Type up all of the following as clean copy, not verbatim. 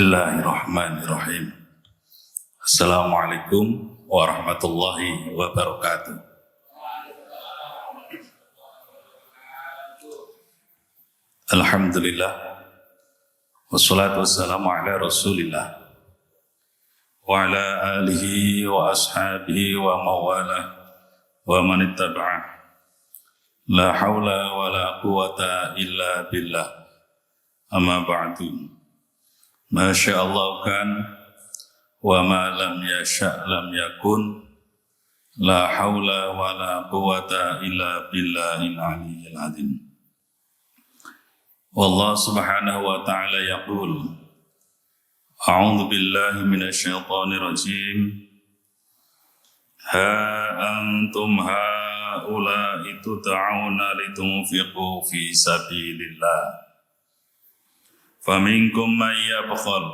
Bismillahirrahmanirrahim. Assalamualaikum warahmatullahi wabarakatuh. Alhamdulillah, wassalatu wassalamu ala rasulillah wa ala alihi wa ashabihi wa mawalah wa man ittaba'ah. La hawla wa la quwata illa billah. Amma ba'du. Ma sya'allahu kan wa ma lam yasha' lam yakun. La hawla wa la quwata illa billahil aliyyil azim. Wallahu subhanahu wa ta'ala yaqul a'udzu billahi minasy syaithanir rajim. Ha antum haula'i tud'auna litunfiqu fi sabilillah. Faminkum man yabkhal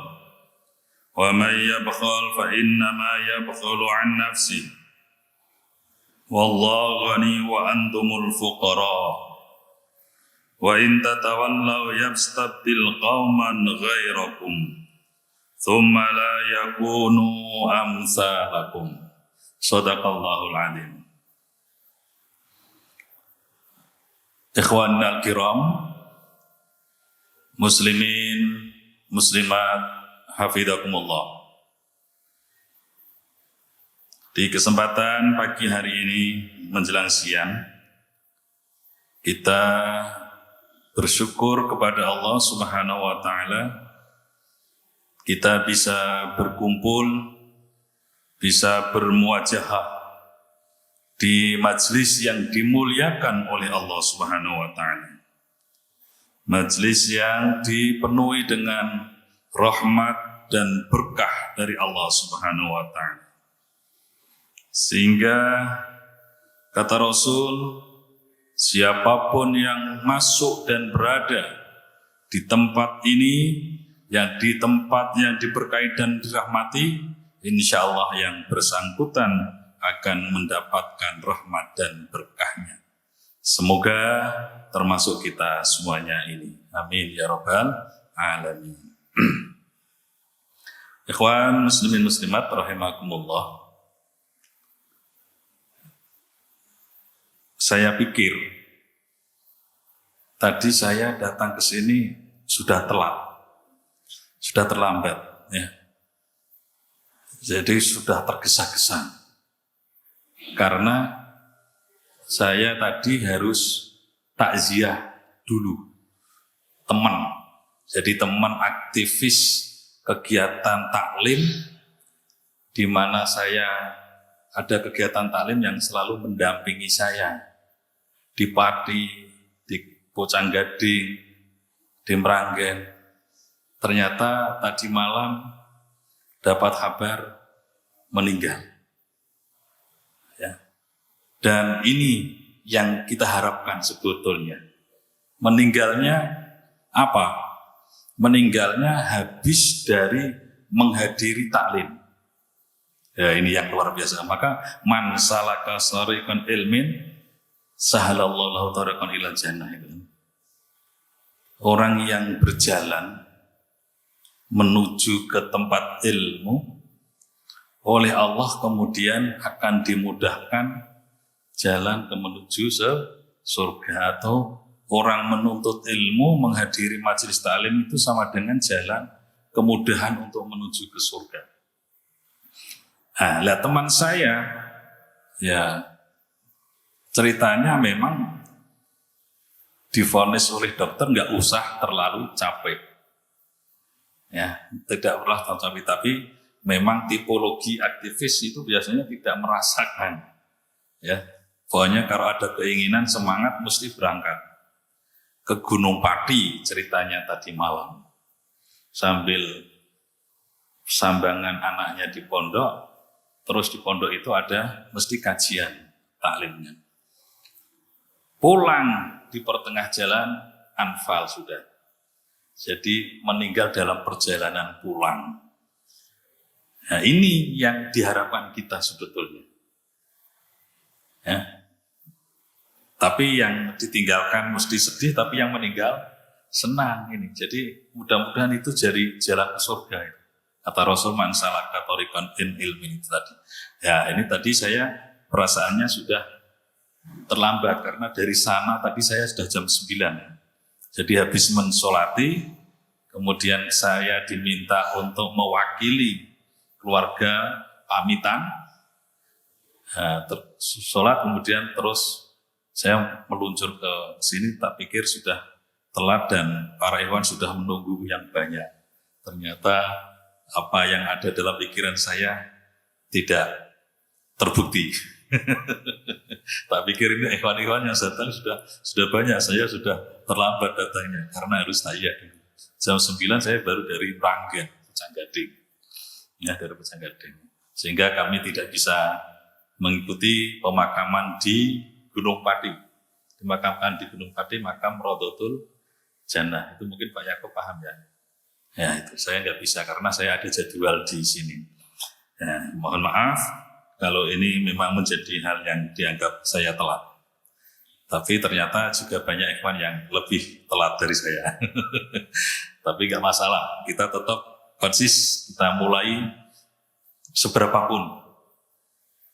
wa man yabkhal fa innama yabkhalu an nafsihi wallahu ghani wa antumul fuqara wa in tatawallaw yastabdil qauman ghairakum thumma la yakunu amsalakum. Shadaqallahul azim. Ikhwanul kiram, muslimin, muslimat, hafizakumullah. Di kesempatan pagi hari ini menjelang siang, kita bersyukur kepada Allah Subhanahu wa ta'ala. Kita bisa berkumpul, bisa bermuajahah di majlis yang dimuliakan oleh Allah Subhanahu wa ta'ala. Majlis yang dipenuhi dengan rahmat dan berkah dari Allah Subhanahu wa ta'ala. Sehingga kata Rasul, siapapun yang masuk dan berada di tempat ini, yang di tempat yang diberkahi dan dirahmati, insya Allah yang bersangkutan akan mendapatkan rahmat dan berkahnya. Semoga termasuk kita semuanya ini. Amin ya rabbal alamin. Ikhwan muslimin muslimat rahimakumullah. Saya pikir tadi saya datang ke sini sudah telat. Sudah terlambat ya. Jadi sudah tergesa-gesa. Karena saya tadi harus takziah dulu teman. Jadi teman aktivis kegiatan taklim, di mana saya ada kegiatan taklim yang selalu mendampingi saya di Pati, di Pocanggading, di Meranggen. Ternyata tadi malam dapat kabar meninggal. Dan ini yang kita harapkan sebetulnya. Meninggalnya apa? Meninggalnya habis dari menghadiri taklim. Ya, ini yang luar biasa. Maka man salaka sariqan ilmin sahalallahu lahu tariqan ilal jannah. Orang yang berjalan menuju ke tempat ilmu oleh Allah kemudian akan dimudahkan jalan ke menuju surga. Atau orang menuntut ilmu menghadiri majelis taklim itu sama dengan jalan kemudahan untuk menuju ke surga. Nah, teman saya ya ceritanya memang divonis oleh dokter nggak usah terlalu capek. Ya, tidak pernah tercapai, tapi memang tipologi aktivis itu biasanya tidak merasakan. Ya. Pokoknya kalau ada keinginan semangat mesti berangkat ke Gunung Pati ceritanya tadi malam. Sambil sambangan anaknya di pondok, terus di pondok itu ada mesti kajian taklimnya. Pulang di pertengah jalan anfal sudah. Jadi meninggal dalam perjalanan pulang. Nah, ini yang diharapkan kita sebetulnya. Ya. Tapi yang ditinggalkan mesti sedih, tapi yang meninggal senang ini. Jadi mudah-mudahan itu jadi jalan ke surga. Kata Rasul, man salaka thariqan in ilmin itu tadi. Ya, ini tadi saya perasaannya sudah terlambat karena dari sana tadi saya sudah jam 9. Jadi habis mensolati, kemudian saya diminta untuk mewakili keluarga pamitan, sholat, kemudian terus saya meluncur ke sini, tak pikir sudah telat dan para ikhwan sudah menunggu yang banyak. Ternyata apa yang ada dalam pikiran saya tidak terbukti. Tak pikir ini ikhwan-ikhwan yang datang sudah banyak, saya sudah terlambat datangnya karena harus tanya dulu. Jam 9 saya baru dari Ranggen, Pejanggading. Ya, dari Pejanggading. Sehingga kami tidak bisa mengikuti pemakaman di Gunung Pati. Dimakamkan di Gunung Pati, makam Rodotul Jannah. Itu mungkin Pak Yakob paham ya. Ya, itu saya nggak bisa karena saya ada jadwal di sini. Ya, mohon maaf kalau ini memang menjadi hal yang dianggap saya telat. Tapi ternyata juga banyak ikhwan yang lebih telat dari saya. Tapi nggak masalah, kita tetap konsis, kita mulai seberapapun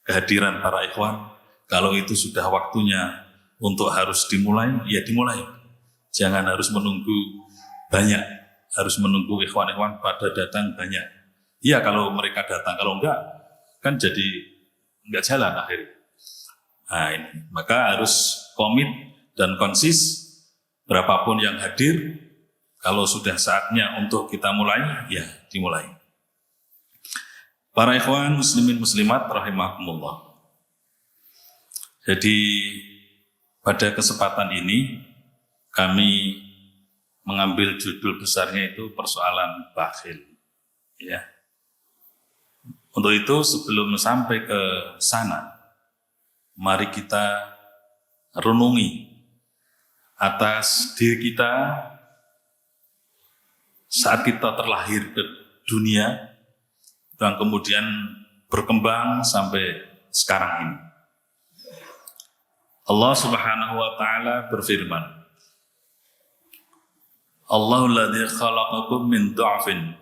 kehadiran para ikhwan. Kalau itu sudah waktunya untuk harus dimulai, ya dimulai. Jangan harus menunggu banyak, harus menunggu ikhwan-ikhwan pada datang banyak. Iya kalau mereka datang, kalau enggak kan jadi enggak jalan akhirnya. Nah ini, maka harus komit dan konsis berapapun yang hadir. Kalau sudah saatnya untuk kita mulai, ya dimulai. Para ikhwan muslimin muslimat rahimakumullah. Jadi pada kesempatan ini kami mengambil judul besarnya itu persoalan bakhil. Ya. Untuk itu sebelum sampai ke sana, mari kita renungi atas diri kita saat kita terlahir ke dunia dan kemudian berkembang sampai sekarang ini. Allah Subhanahu wa taala berfirman, Allahul ladzi khalaqakum min dha'fin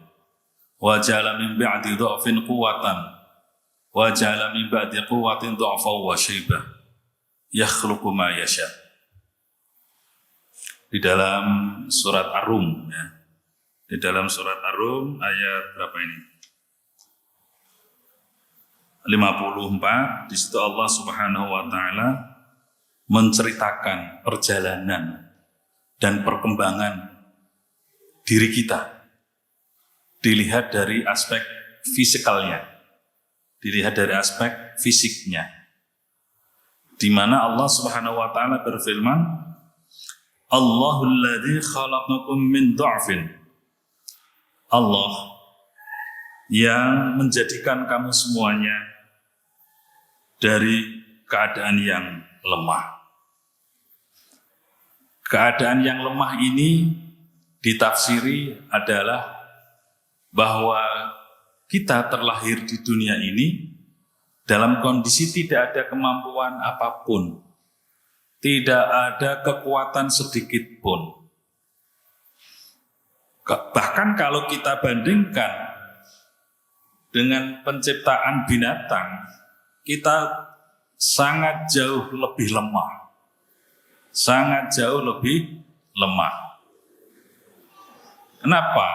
wa ja'ala min ba'di dha'fin quwwatan wa ja'ala min ba'di quwwatin dha'fan wa syaibah yakhluqu ma yasha. Di dalam surat Ar-Rum ya. Di dalam surat Ar-Rum ayat berapa ini? 54, di situ Allah Subhanahu wa taala menceritakan perjalanan dan perkembangan diri kita. Dilihat dari aspek fisikalnya. Dilihat dari aspek fisiknya. Di mana Allah Subhanahu wa taala berfirman, Allahul ladzi khalaqakum min dha'fin. Allah yang menjadikan kamu semuanya dari keadaan yang lemah. Keadaan yang lemah ini ditafsiri adalah bahwa kita terlahir di dunia ini dalam kondisi tidak ada kemampuan apapun, tidak ada kekuatan sedikit pun. Bahkan kalau kita bandingkan dengan penciptaan binatang, kita sangat jauh lebih lemah. Sangat jauh lebih lemah. Kenapa?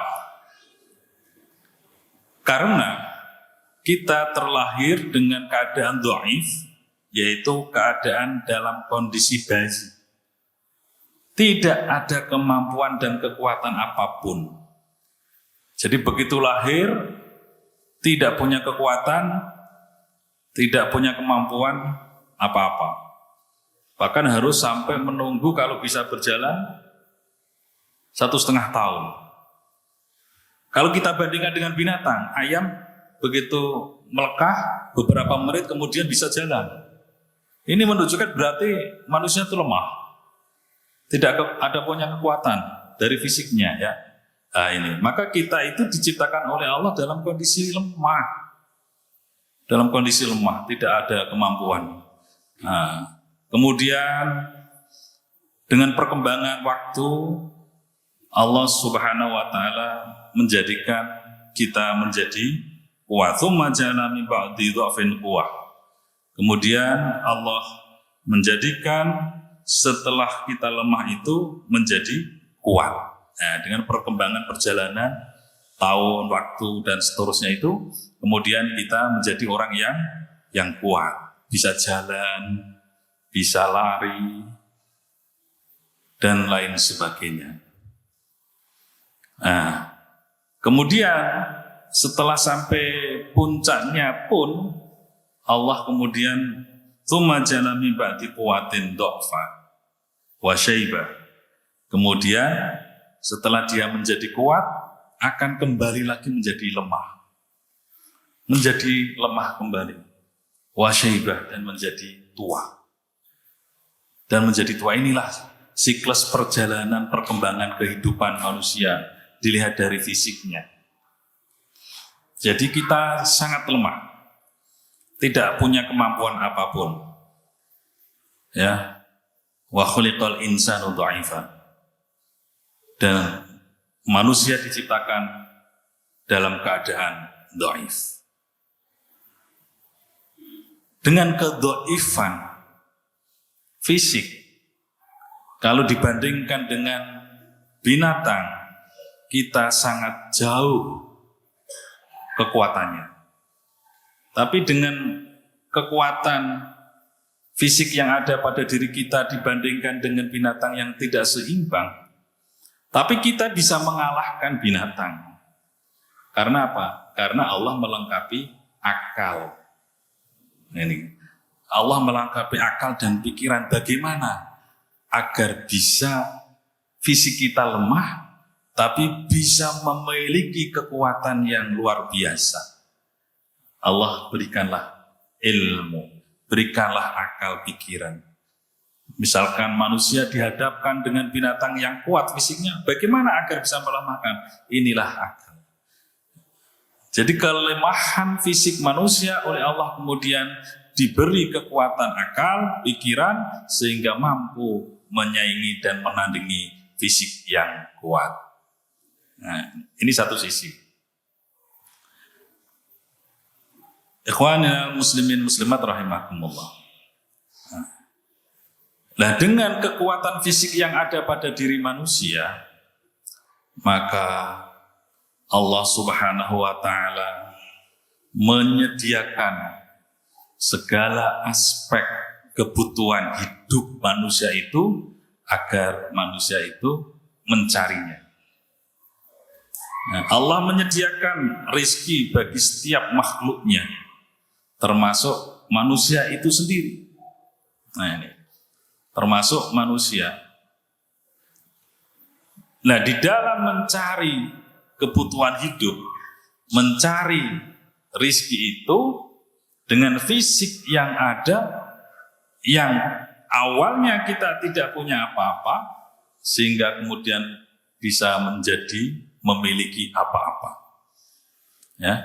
Karena kita terlahir dengan keadaan dhaif, yaitu keadaan dalam kondisi bayi. Tidak ada kemampuan dan kekuatan apapun. Jadi begitu lahir, tidak punya kekuatan, tidak punya kemampuan apa-apa. Bahkan harus sampai menunggu kalau bisa berjalan 1,5 tahun. Kalau kita bandingkan dengan binatang, ayam begitu melekah beberapa menit kemudian bisa jalan. Ini menunjukkan berarti manusia itu lemah. Tidak ada punya kekuatan dari fisiknya ya. Nah ini, maka kita itu diciptakan oleh Allah dalam kondisi lemah. Dalam kondisi lemah, tidak ada kemampuan. Nah, kemudian dengan perkembangan waktu Allah Subhanahu wa taala menjadikan kita menjadi kuat. Tsumma ja'alna min ba'di dha'fin quwwah. Kemudian Allah menjadikan setelah kita lemah itu menjadi kuat. Nah, dengan perkembangan perjalanan tahun, waktu dan seterusnya itu, kemudian kita menjadi orang yang kuat, bisa jalan, bisa lari, dan lain sebagainya. Nah, kemudian setelah sampai puncaknya pun Allah kemudian tsumma ja'alna min ba'di quwwatin dha'fa wa syaiba. Kemudian setelah dia menjadi kuat akan kembali lagi menjadi lemah. Menjadi lemah kembali. Wa syaiba, dan menjadi tua. Dan menjadi tua inilah siklus perjalanan perkembangan kehidupan manusia dilihat dari fisiknya. Jadi kita sangat lemah, tidak punya kemampuan apapun. Ya, wa khuliqal insanu dha'ifa. Dan manusia diciptakan dalam keadaan dhaif. Dengan kedhaifan fisik, kalau dibandingkan dengan binatang, kita sangat jauh kekuatannya. Tapi dengan kekuatan fisik yang ada pada diri kita dibandingkan dengan binatang yang tidak seimbang, tapi kita bisa mengalahkan binatang. Karena apa? Karena Allah melengkapi akal. Ini Allah melengkapi akal dan pikiran. Bagaimana agar bisa fisik kita lemah tapi bisa memiliki kekuatan yang luar biasa. Allah berikanlah ilmu, berikanlah akal pikiran. Misalkan manusia dihadapkan dengan binatang yang kuat fisiknya, bagaimana agar bisa melemahkan? Inilah akal. Jadi kelemahan fisik manusia oleh Allah kemudian diberi kekuatan akal, pikiran, sehingga mampu menyaingi dan menandingi fisik yang kuat. Nah, ini satu sisi. Ikhwanil muslimin muslimat rahimakumullah. Nah, dengan kekuatan fisik yang ada pada diri manusia, maka Allah Subhanahu wa taala menyediakan segala aspek kebutuhan hidup manusia itu agar manusia itu mencarinya. Nah, Allah menyediakan rezeki bagi setiap makhluknya, termasuk manusia itu sendiri. Nah, ini termasuk manusia. Nah, di dalam mencari kebutuhan hidup, mencari rezeki itu dengan fisik yang ada, yang awalnya kita tidak punya apa-apa, sehingga kemudian bisa menjadi memiliki apa-apa. Ya,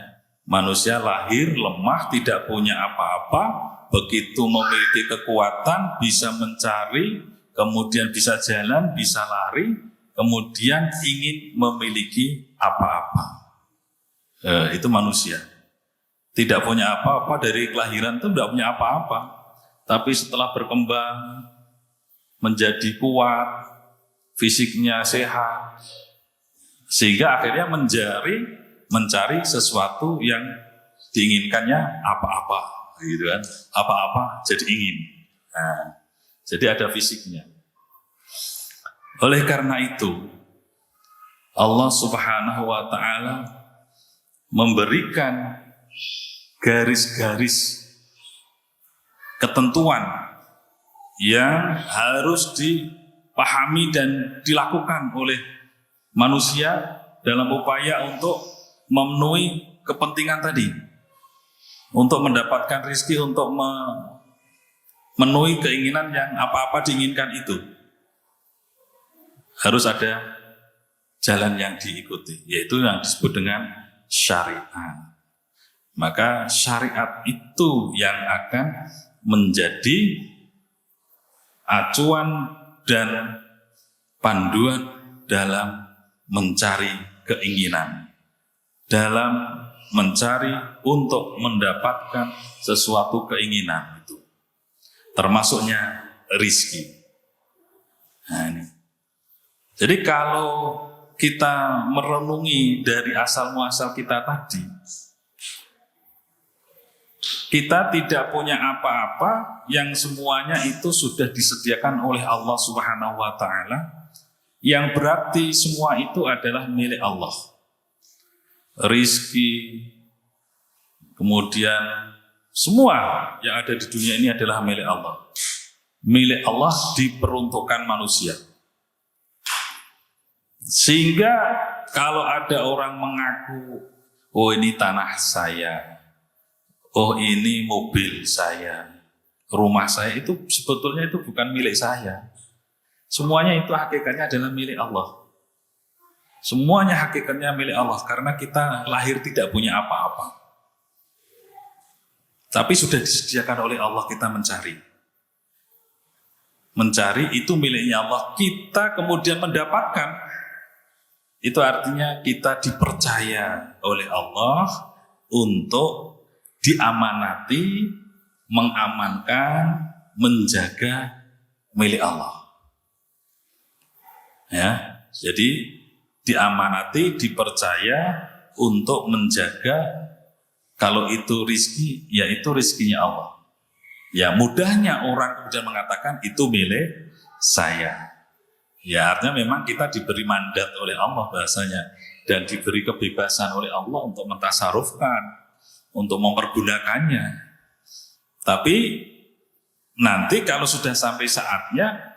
manusia lahir lemah, tidak punya apa-apa, begitu memiliki kekuatan, bisa mencari, kemudian bisa jalan, bisa lari, kemudian ingin memiliki apa-apa. Itu manusia. Tidak punya apa-apa dari kelahiran itu tidak punya apa-apa. Tapi setelah berkembang, menjadi kuat, fisiknya sehat, sehingga akhirnya mencari sesuatu yang diinginkannya apa-apa, gitu kan? Apa-apa jadi ingin. Nah, jadi ada fisiknya. Oleh karena itu, Allah Subhanahu wa taala memberikan garis-garis ketentuan yang harus dipahami dan dilakukan oleh manusia dalam upaya untuk memenuhi kepentingan tadi, untuk mendapatkan rezeki, untuk memenuhi keinginan yang apa-apa diinginkan itu. Harus ada jalan yang diikuti, yaitu yang disebut dengan syariat. Maka syariat itu yang akan menjadi acuan dan panduan dalam mencari keinginan, dalam mencari untuk mendapatkan sesuatu keinginan itu, termasuknya rizki. Nah, ini. Jadi kalau kita merenungi dari asal muasal kita tadi, kita tidak punya apa-apa yang semuanya itu sudah disediakan oleh Allah Subhanahu wa taala, yang berarti semua itu adalah milik Allah. Rizki, kemudian semua yang ada di dunia ini adalah milik Allah. Milik Allah diperuntukkan manusia. Sehingga kalau ada orang mengaku, oh ini tanah saya, oh ini mobil saya, rumah saya, itu sebetulnya itu bukan milik saya. Semuanya itu hakikatnya adalah milik Allah. Semuanya hakikatnya milik Allah, karena kita lahir tidak punya apa-apa. Tapi sudah disediakan oleh Allah, kita mencari. Mencari itu miliknya Allah, kita kemudian mendapatkan. Itu artinya kita dipercaya oleh Allah untuk diamanati, mengamankan, menjaga milik Allah. Ya, jadi diamanati, dipercaya untuk menjaga. Kalau itu rizki, ya itu rizkinya Allah. Ya mudahnya orang kemudian mengatakan itu milik saya. Ya artinya memang kita diberi mandat oleh Allah bahasanya, dan diberi kebebasan oleh Allah untuk mentasarufkan, untuk mempergunakannya. Tapi nanti kalau sudah sampai saatnya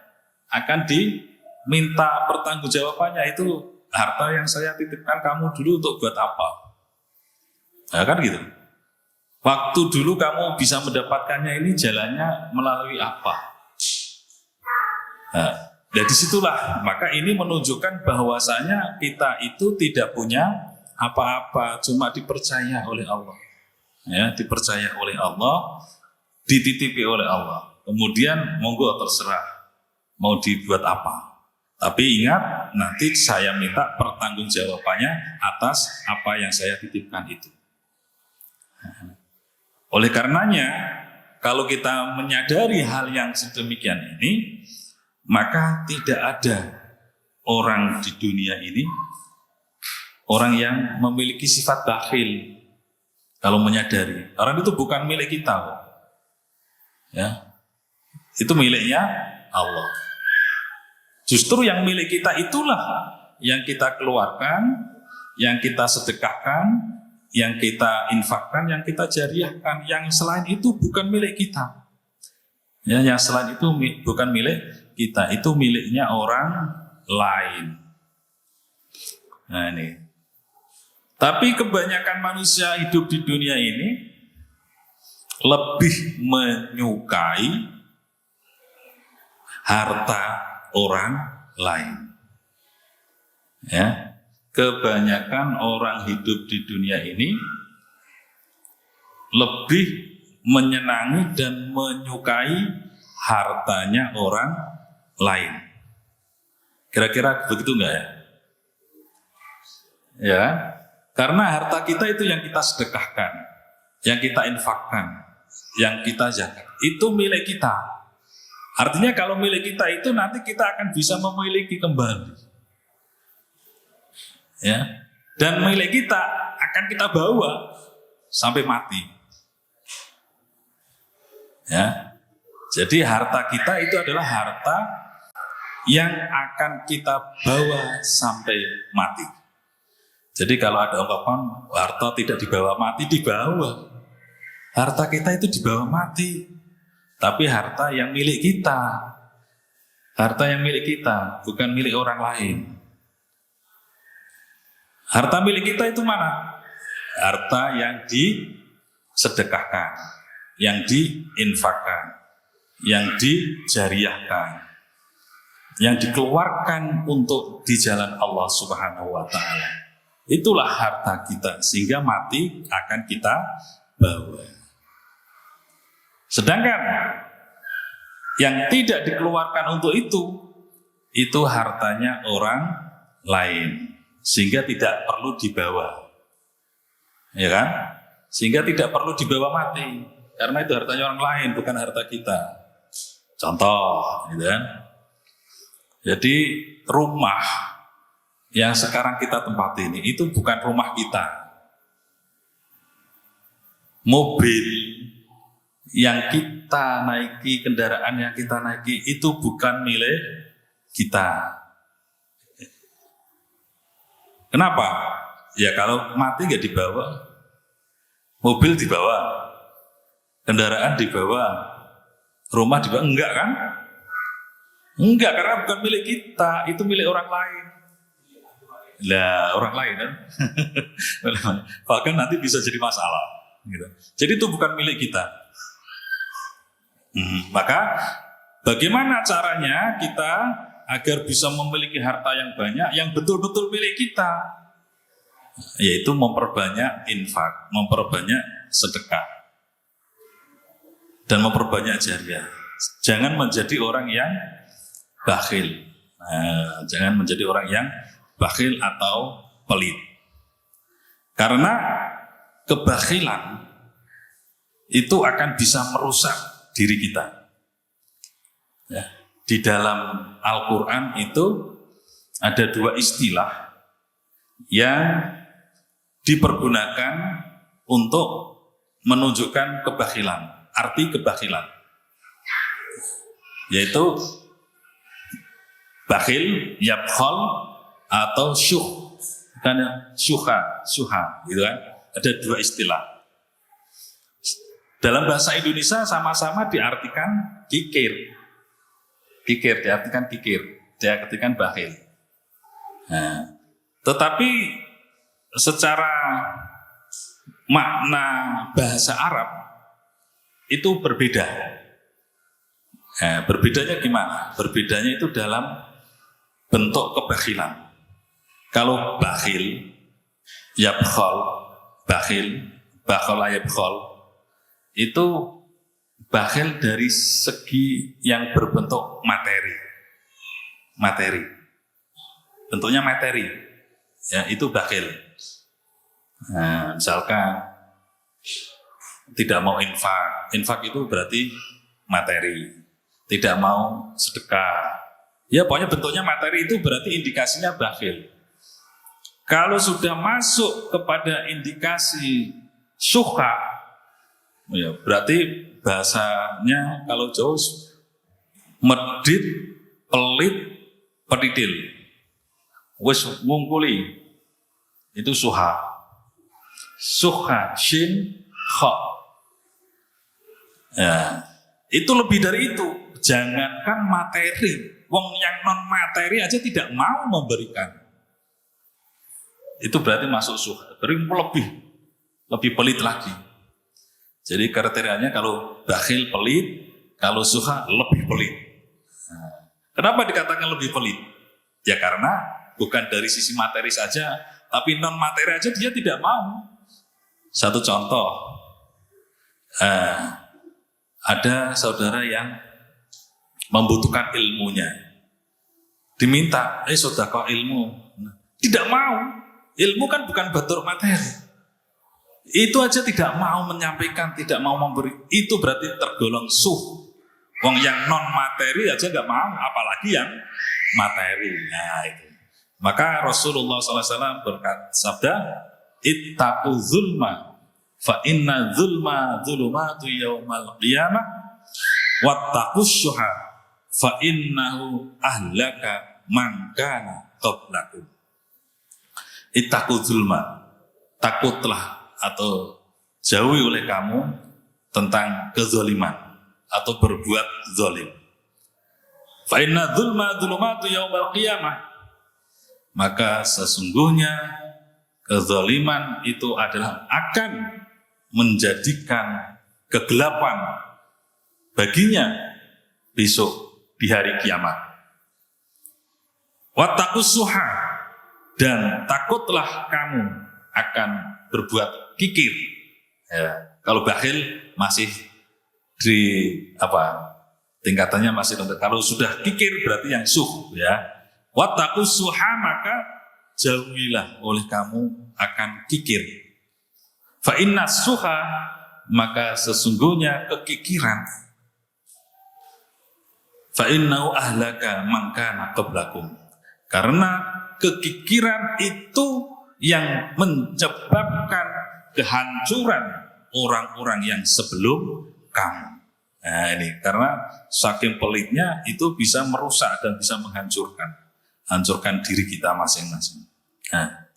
akan diminta pertanggungjawabannya, itu harta yang saya titipkan kamu dulu untuk buat apa? Ya kan gitu. Waktu dulu kamu bisa mendapatkannya ini jalannya melalui apa? Nah, dari situlah, maka ini menunjukkan bahwasanya kita itu tidak punya apa-apa, cuma dipercaya oleh Allah. Ya, dipercaya oleh Allah, dititipi oleh Allah. Kemudian monggo terserah mau dibuat apa. Tapi ingat, nanti saya minta pertanggungjawabannya atas apa yang saya titipkan itu. Oleh karenanya, kalau kita menyadari hal yang sedemikian ini, maka tidak ada orang di dunia ini, orang yang memiliki sifat bakhil. Kalau menyadari, orang itu bukan milik kita, ya, itu miliknya Allah. Justru yang milik kita itulah yang kita keluarkan, yang kita sedekahkan, yang kita infakkan, yang kita jariahkan. Yang selain itu bukan milik kita. Ya, yang selain itu bukan milik kita, itu miliknya orang lain. Nah ini. Tapi kebanyakan manusia hidup di dunia ini lebih menyukai harta orang lain. Ya. Kebanyakan orang hidup di dunia ini lebih menyenangi dan menyukai hartanya orang lain. Kira-kira begitu enggak ya? Ya, karena harta kita itu yang kita sedekahkan, yang kita infakkan, yang kita zakat, itu milik kita. Artinya kalau milik kita itu nanti kita akan bisa memiliki kembali. Ya, dan milik kita akan kita bawa sampai mati. Ya, jadi harta kita itu adalah harta yang akan kita bawa sampai mati. Jadi kalau ada ungkapan harta tidak dibawa mati, dibawa. Harta kita itu dibawa mati, tapi harta yang milik kita, harta yang milik kita, bukan milik orang lain. Harta milik kita itu mana? Harta yang disedekahkan, yang diinfakkan, yang dijariahkan, yang dikeluarkan untuk di jalan Allah Subhanahu wa taala. Itulah harta kita, sehingga mati akan kita bawa. Sedangkan yang tidak dikeluarkan untuk itu hartanya orang lain. sehingga tidak perlu dibawa, ya kan? Sehingga tidak perlu dibawa mati, karena itu hartanya orang lain, bukan harta kita. Contoh, gitu kan? Jadi rumah yang sekarang kita tempati ini itu bukan rumah kita. Mobil yang kita naiki, kendaraan yang kita naiki itu bukan milik kita. Kenapa? Ya kalau mati nggak dibawa, mobil dibawa, kendaraan dibawa, rumah dibawa, enggak kan? Enggak, karena bukan milik kita, itu milik orang lain. Lah orang lain kan? Bahkan nanti bisa jadi masalah. Gitu. Jadi itu bukan milik kita. Maka bagaimana caranya kita agar bisa memiliki harta yang banyak, yang betul-betul milik kita? Yaitu memperbanyak infak, memperbanyak sedekah, dan memperbanyak jariah. Jangan menjadi orang yang bakhil. Jangan menjadi orang yang bakhil atau pelit. Karena kebakhilan itu akan bisa merusak diri kita. Ya. Di dalam Al-Quran itu ada dua istilah yang dipergunakan untuk menunjukkan kebakhilan, arti kebakhilan, yaitu bakhil, yabkhal, atau syuh, karena syuha, gitu kan? Ada dua istilah. Dalam bahasa Indonesia sama-sama diartikan kikir diartikan diartikan bakhil. Nah, tetapi secara makna bahasa Arab itu berbeda. Nah, berbedanya gimana? Berbedanya itu dalam bentuk kebakhilan. Kalau bakhil, yabkhal, bakhala yabkhal, itu bakhil dari segi yang berbentuk materi. Bentuknya materi. Ya, itu bakhil. Nah, misalkan tidak mau infak. Infak itu berarti materi. Tidak mau sedekah. Ya, pokoknya bentuknya materi itu berarti indikasinya bakhil. Kalau sudah masuk kepada indikasi syuha, ya berarti bahasanya kalau jauh medit, pelit, pedidil, wis ngungkuli, itu syuha. Syuha, shin, kha. Ya, itu lebih dari itu. Jangankan materi, wong yang non materi aja tidak mau memberikan. Itu berarti masuk syuha. Berarti lebih pelit lagi. Jadi kriterianya kalau bakhil pelit, kalau syuha lebih pelit. Nah, kenapa dikatakan lebih pelit? Ya karena bukan dari sisi materi saja, tapi non materi aja dia tidak mau. Satu contoh, ada saudara yang membutuhkan ilmunya, diminta, sedekah ilmu, tidak mau. Ilmu kan bukan bentuk materi. Itu aja tidak mau menyampaikan, tidak mau memberi. Itu berarti tergolong syuh. Wong yang non materi aja nggak mau, apalagi yang materi. Nah itu. Maka Rasulullah SAW bersabda, ittaqu zulma, fa inna zulma zulumatu yaumal qiyamah, wattaqus syuha, fa innahu ahlaka man kana qablakum. Ittaqu zulma, takutlah atau jauhi oleh kamu tentang kezaliman atau berbuat zalim. Fa inna zulma zulumatu yaumal qiyamah, maka sesungguhnya kezaliman itu adalah akan menjadikan kegelapan baginya besok di hari kiamat. Wattaqus syuha, dan takutlah kamu akan berbuat kikir. Ya, kalau bakhil masih di tingkatannya masih rendah. Kalau sudah kikir berarti yang syuh, ya. Wattaqus syuha, maka jauhilah oleh kamu akan kikir. Fa inna suha, maka sesungguhnya kekikiran, fa innahu ahlaka man kana qablakum, karena kekikiran itu yang menyebabkan kehancuran orang-orang yang sebelum kamu. Nah ini, karena saking pelitnya itu bisa merusak dan bisa hancurkan diri kita masing-masing. Nah,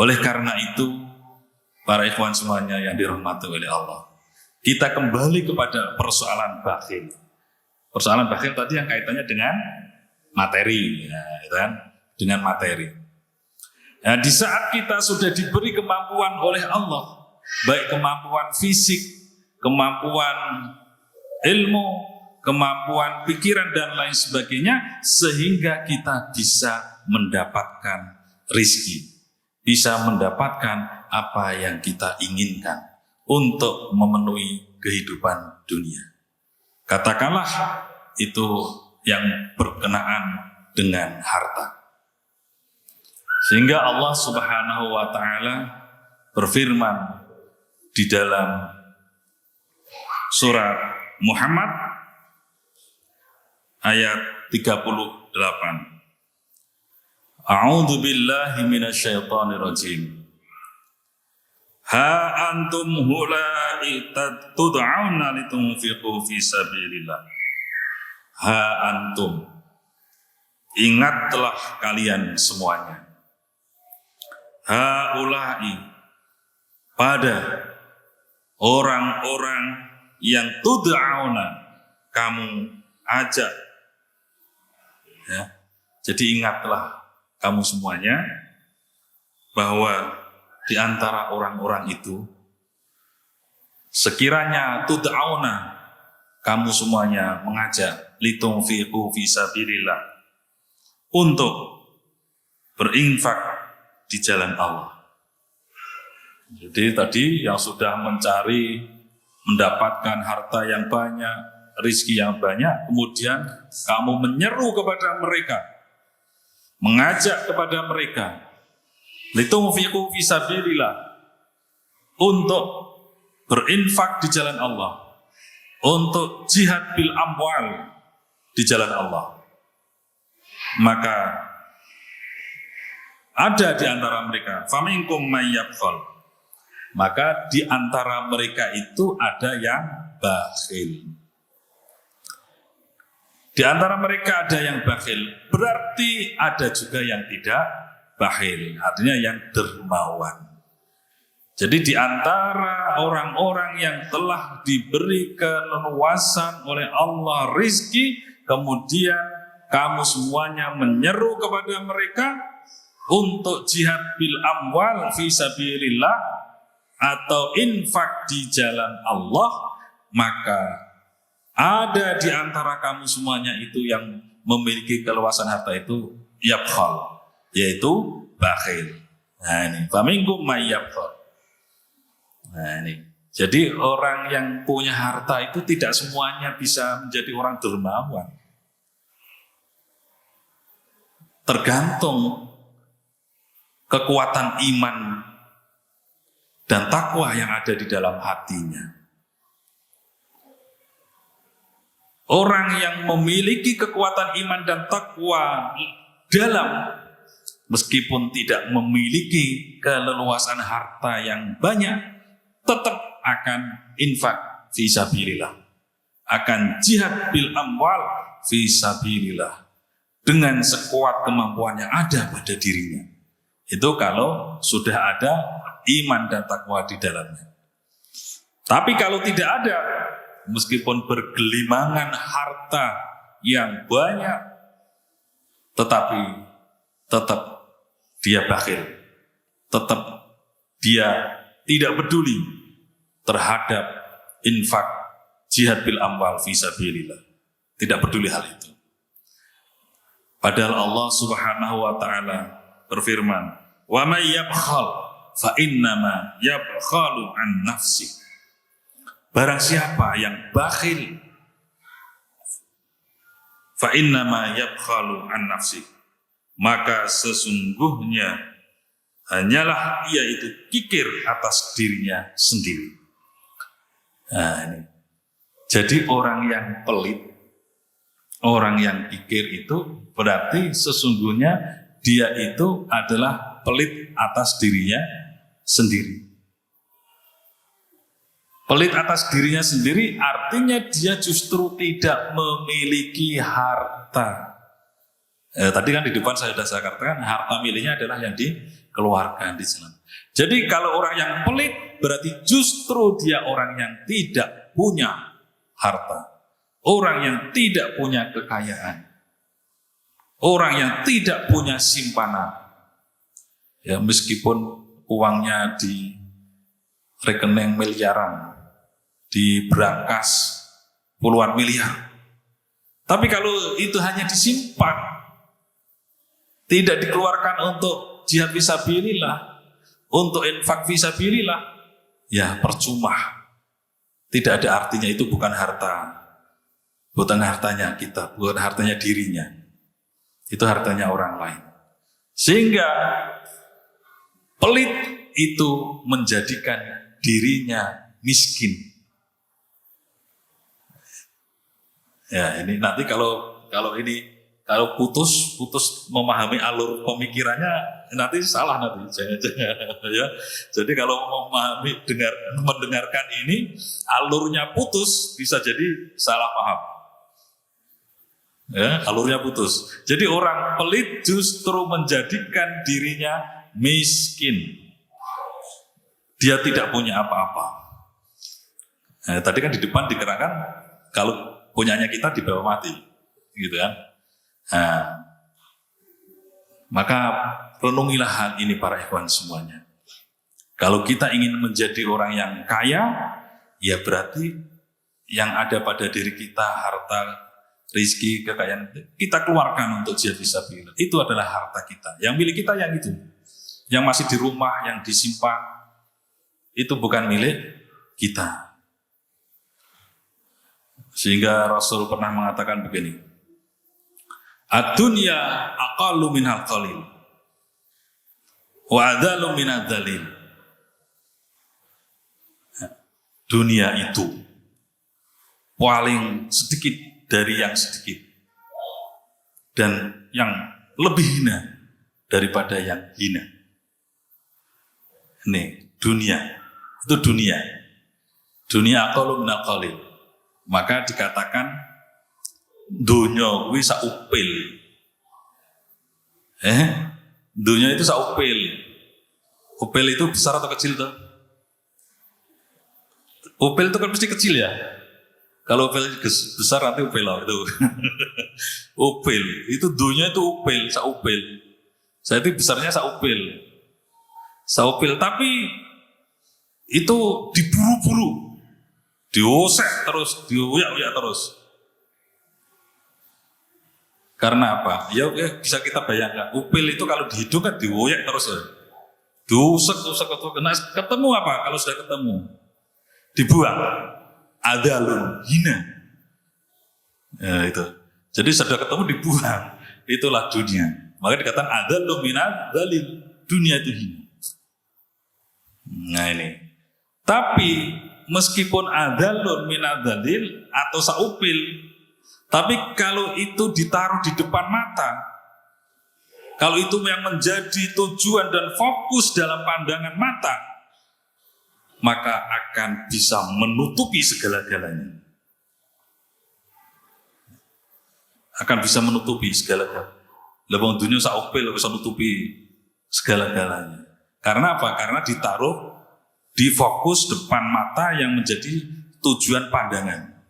oleh karena itu, para ikhwan semuanya yang dirahmati oleh Allah, kita kembali kepada persoalan bakhil. Persoalan bakhil tadi yang kaitannya dengan materi, ya, kan? Dengan materi. Nah, di saat kita sudah diberi kemampuan oleh Allah, baik kemampuan fisik, kemampuan ilmu, kemampuan pikiran dan lain sebagainya, sehingga kita bisa mendapatkan rizki, bisa mendapatkan apa yang kita inginkan untuk memenuhi kehidupan dunia. Katakanlah itu yang berkenaan dengan harta. Sehingga Allah Subhanahu wa taala berfirman di dalam surat Muhammad ayat 38. A'udzu billahi minasyaitonir rajim. Ha antum hula'i tud'auna litunfiqu fi sabilillah. Ha antum, ingatlah kalian semuanya. Ha ula'i, pada orang-orang yang tud'auna, kamu ajak. Ya. Jadi ingatlah kamu semuanya bahwa di antara orang-orang itu, sekiranya tud'auna, kamu semuanya mengajak, litunfiqu fi sabilillah, untuk berinfak di jalan Allah. Jadi tadi yang sudah mencari, mendapatkan harta yang banyak, rizki yang banyak, kemudian kamu menyeru kepada mereka, mengajak kepada mereka, litunfiqu fi sabilillah, untuk berinfak di jalan Allah, untuk jihad bil amwal di jalan Allah. Maka ada di antara mereka, faminkum may yabkhal, maka di antara mereka itu ada yang bakhil. Di antara mereka ada yang bakhil, berarti ada juga yang tidak bakhil, artinya yang dermawan. Jadi di antara orang-orang yang telah diberi keleluasan oleh Allah rizki, kemudian kamu semuanya menyeru kepada mereka untuk jihad bil amwal fi sabilillah, atau infak di jalan Allah, maka ada di antara kamu semuanya itu yang memiliki keluasan harta itu yabkhal, yaitu bakhil. Nah ini, faminkum may yabkhal. Nah ini, jadi orang yang punya harta itu tidak semuanya bisa menjadi orang dermawan. Tergantung kekuatan iman dan takwa yang ada di dalam hatinya. Orang yang memiliki kekuatan iman dan takwa dalam, meskipun tidak memiliki keleluasan harta yang banyak, tetap akan infak fi sabilillah, akan jihad bil amwal fi sabilillah, dengan sekuat kemampuan yang ada pada dirinya. Itu kalau sudah ada iman dan takwa di dalamnya. Tapi kalau tidak ada, meskipun bergelimangan harta yang banyak, tetapi tetap dia bakhil, tetap dia tidak peduli terhadap infak jihad bil amwal fi sabilillah, tidak peduli hal itu. Padahal Allah Subhanahu wa taala berfirman, "Wa may yabkhal fa innama yabkhalu an nafsi." Barang siapa yang bakhil, fa innama yabkhalu an nafsi, maka sesungguhnya hanyalah ia itu kikir atas dirinya sendiri. Nah, ini. Jadi orang yang pelit, orang yang kikir itu berarti sesungguhnya dia itu adalah pelit atas dirinya sendiri. Pelit atas dirinya sendiri artinya dia justru tidak memiliki harta. Tadi kan di depan saya katakan harta miliknya adalah yang dikeluarkan di jalan. Jadi kalau orang yang pelit berarti justru dia orang yang tidak punya harta. Orang yang tidak punya kekayaan. Orang yang tidak punya simpanan. Ya, meskipun uangnya di rekening miliaran, di brankas puluhan miliar. Tapi kalau itu hanya disimpan, tidak dikeluarkan untuk jihad fisabilillah, untuk infak fisabilillah, ya percuma. Tidak ada artinya, itu bukan harta. Bukan hartanya kita, bukan hartanya dirinya. Itu hartanya orang lain. Sehingga pelit itu menjadikan dirinya miskin. Ya, ini nanti kalau putus memahami alur pemikirannya nanti salah nanti. Ya. Jadi kalau mendengarkan ini alurnya putus bisa jadi salah paham. Ya, alurnya putus. Jadi orang pelit justru menjadikan dirinya miskin. Dia tidak punya apa-apa. Nah, tadi kan di depan dikerahkan kalau punyanya kita dibawa mati, gitu kan? Nah, maka renungilah hal ini para ikhwan semuanya. Kalau kita ingin menjadi orang yang kaya, ya berarti yang ada pada diri kita, harta, rezeki, kekayaan, kita keluarkan untuk jihad fisabilillah. Itu adalah harta kita. Yang milik kita yang itu. Yang masih di rumah, yang disimpan, itu bukan milik kita. Sehingga Rasul pernah mengatakan begini, ad-dunya aqallu minal qalil wa adzalu minadz dzalil. Dunia itu paling sedikit dari yang sedikit dan yang lebih hina daripada yang hina. Ini dunia, itu dunia. Dunia aqallu minal qalil. Maka dikatakan dunia kuwi saupil. Dunia itu saupil. Upil itu besar atau kecil tuh? Upil itu kan mesti kecil ya. Kalau upil besar nanti upil lah itu. Upil itu dunia itu upil, saupil. Saya itu besarnya saupil. Saupil tapi itu diburu-buru. Diusek terus, diuyak-uyak terus. Karena apa? Ya bisa kita bayangkan. Upil itu kalau dihidung kan diuyak terus ya. Diusek. Nah, ketemu apa? Kalau sudah ketemu, dibuang. Adzalun, hina. Ya itu. Jadi sudah ketemu dibuang. Itulah dunia. Maka dikatakan adzalun minadz dzalil. Dunia itu hina. Nah ini. Tapi meskipun adzalun minadz dzalil atau saupil, tapi kalau itu ditaruh di depan mata, kalau itu yang menjadi tujuan dan fokus dalam pandangan mata, maka akan bisa menutupi segala-galanya. Akan bisa menutupi segala-galanya. Lebang dunia saupil bisa menutupi segala-galanya. Karena apa? Karena ditaruh di fokus depan mata yang menjadi tujuan pandangan.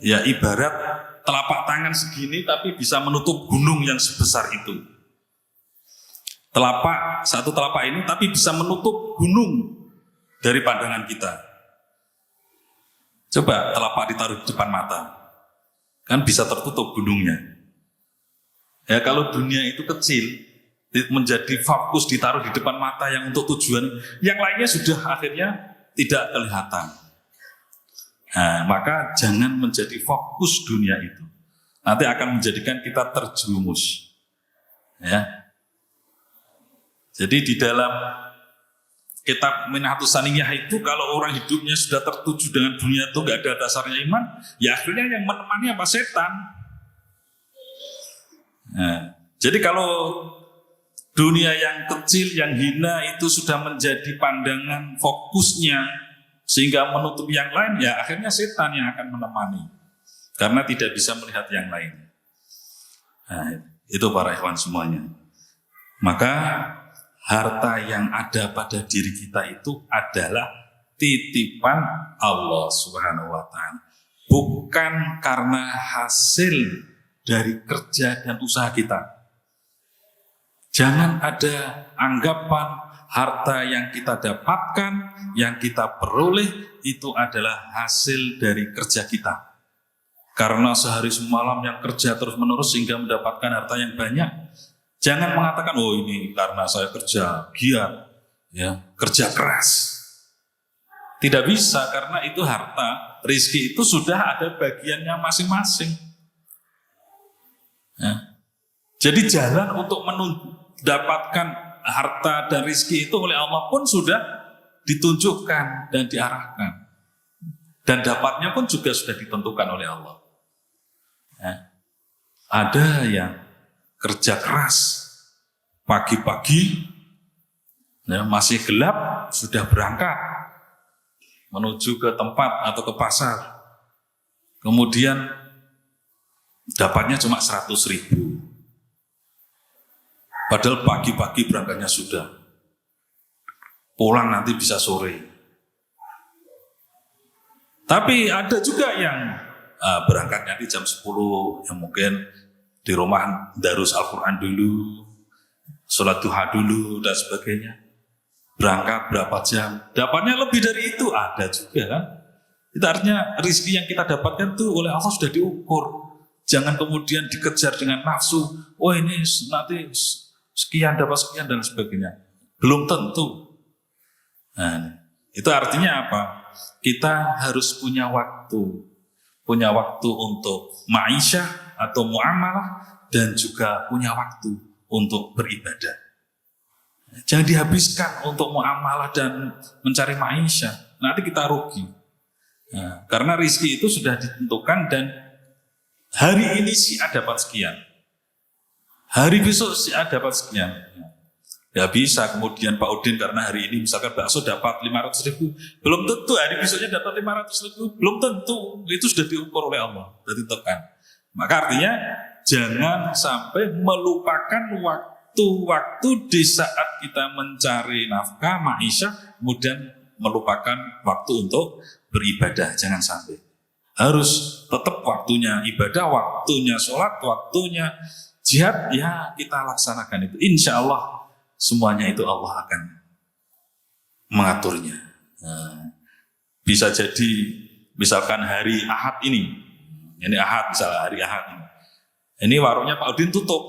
Ya ibarat telapak tangan segini tapi bisa menutup gunung yang sebesar itu. Satu telapak ini tapi bisa menutup gunung dari pandangan kita. Coba telapak ditaruh di depan mata, kan bisa tertutup gunungnya. Ya kalau dunia itu kecil, menjadi fokus ditaruh di depan mata yang untuk tujuan yang lainnya sudah akhirnya tidak kelihatan. Nah, maka jangan menjadi fokus dunia itu. nanti akan menjadikan kita terjerumus. Ya. Jadi di dalam kitab Minhatus Saniyah itu kalau orang hidupnya sudah tertuju dengan dunia itu nggak ada dasarnya iman, ya akhirnya yang menemani apa? Setan. Nah, jadi kalau dunia yang kecil, yang hina itu sudah menjadi pandangan fokusnya sehingga menutup yang lain, ya akhirnya setan yang akan menemani karena tidak bisa melihat yang lain. Nah, itu para ikhwan semuanya. Maka harta yang ada pada diri kita itu adalah titipan Allah Subhanahu wa taala, bukan karena hasil dari kerja dan usaha kita. Jangan ada anggapan harta yang kita dapatkan, yang kita peroleh itu adalah hasil dari kerja kita. Karena sehari semalam yang kerja terus menerus sehingga mendapatkan harta yang banyak. Jangan mengatakan, oh ini karena saya kerja giat, ya, kerja keras. Tidak bisa, karena itu harta, rezeki itu sudah ada bagiannya masing-masing. Ya. Jadi jalan untuk mendapatkan harta dan rezeki itu oleh Allah pun sudah ditunjukkan dan diarahkan. Dan dapatnya pun juga sudah ditentukan oleh Allah. Ya. Ada yang kerja keras pagi-pagi, ya, masih gelap sudah berangkat menuju ke tempat atau ke pasar. Kemudian dapatnya cuma 100.000. Padahal pagi-pagi berangkatnya sudah. Pulang nanti bisa sore. Tapi ada juga yang berangkatnya di jam 10, yang mungkin di rumah darus Al-Quran dulu, sholat duha dulu, dan sebagainya. Berangkat berapa jam, dapatnya lebih dari itu, ada juga kan. Itu artinya rezeki yang kita dapatkan itu oleh Allah sudah diukur. Jangan kemudian dikejar dengan nafsu, oh ini nanti sekian dapat sekian dan sebagainya. Belum tentu. Nah, itu artinya apa? Kita harus punya waktu untuk ma'isyah atau muamalah, dan juga punya waktu untuk beribadah. Jangan dihabiskan untuk muamalah dan mencari ma'isyah, nanti kita rugi. Nah, karena rezeki itu sudah ditentukan, dan hari ini si A dapat sekian, hari besok si A dapat sekian. Ya bisa kemudian Pak Udin karena hari ini misalkan bakso dapat 500.000, belum tentu hari besoknya dapat 500.000, belum tentu. Itu sudah diukur oleh Allah, sudah ditentukan. Maka artinya jangan sampai melupakan waktu-waktu di saat kita mencari nafkah, ma'isyah, kemudian melupakan waktu untuk beribadah. Jangan sampai. Harus tetap waktunya ibadah, waktunya sholat, waktunya jihad, ya kita laksanakan itu. Insya Allah semuanya itu Allah akan mengaturnya. Nah, bisa jadi misalkan hari Ahad ini Ahad, misalnya hari Ahad ini warungnya Pak Udin tutup,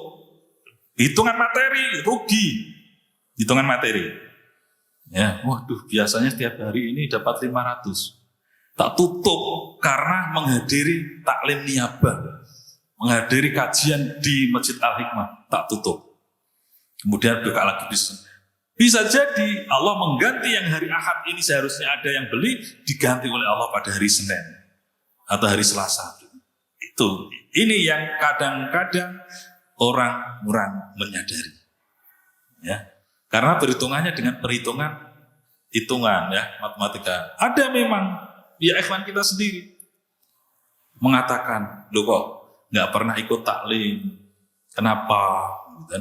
hitungan materi rugi, hitungan materi. Ya, waduh, biasanya setiap hari ini dapat 500, tak tutup karena menghadiri taklim niyabah, menghadiri kajian di Masjid Al-Hikmah, tak tutup. Kemudian buka lagi bisnis. Bisa jadi Allah mengganti yang hari Ahad ini seharusnya ada yang beli, diganti oleh Allah pada hari Senin atau hari Selasa. Ini yang kadang-kadang orang menyadari. Ya. Karena perhitungannya dengan hitungan ya, matematika. Ada memang ya ikhwan kita sendiri mengatakan, loh kok nggak pernah ikut taklim, kenapa? Gitu.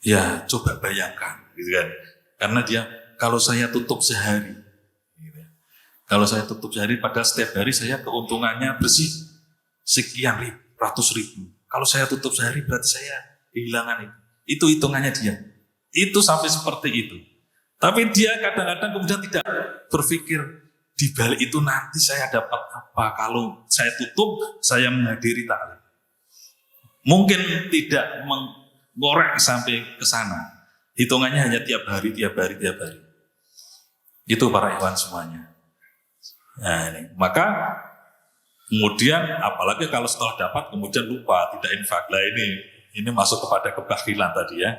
Ya coba bayangkan, gitu kan? Karena dia kalau saya tutup sehari, gitu. Kalau saya tutup sehari, padahal setiap hari saya keuntungannya bersih sekian ratus ribu. Kalau saya tutup sehari berarti saya kehilangan itu. Itu hitungannya dia. Itu sampai seperti itu. Tapi dia kadang-kadang kemudian tidak berpikir di balik itu nanti saya dapat apa kalau saya tutup, saya menghadiri taklim. Mungkin tidak ngorek sampai ke sana. Hitungannya hanya tiap hari. Itu para ikhwan semuanya. Nah, ini. Maka Kemudian apalagi kalau setelah dapat kemudian lupa, tidak infak. Lah ini masuk kepada kebakhilan tadi ya.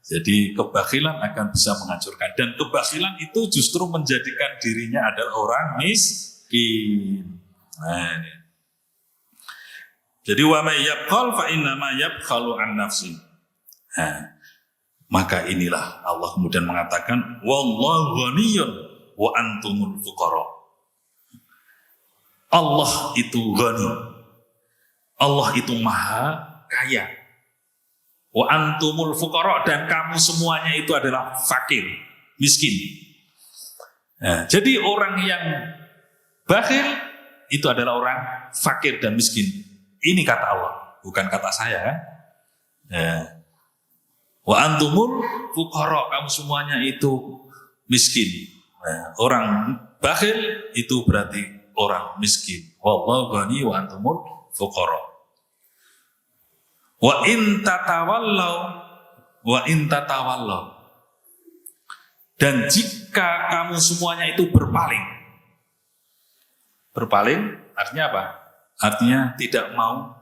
Jadi kebakhilan akan bisa menghancurkan, dan kebakhilan itu justru menjadikan dirinya adalah orang miskin. Nah, ini. Jadi wa may yabkhal fa inna ma yabkhalu an nafsi. Nah, maka inilah Allah kemudian mengatakan wallahu ghaniyyun wa antumul fuqara. Allah itu ghani. Allah itu maha kaya. Wa antumul fuqara, dan kamu semuanya itu adalah fakir, miskin. Nah, jadi orang yang bakhil itu adalah orang fakir dan miskin. Ini kata Allah, bukan kata saya kan. Wa antumul fuqara, kamu semuanya itu miskin. Nah, orang bakhil itu berarti orang miskin. Wallahu ghani wa antumul fuqara. Wa in tatawallaw, dan jika kamu semuanya itu berpaling artinya apa? Artinya tidak mau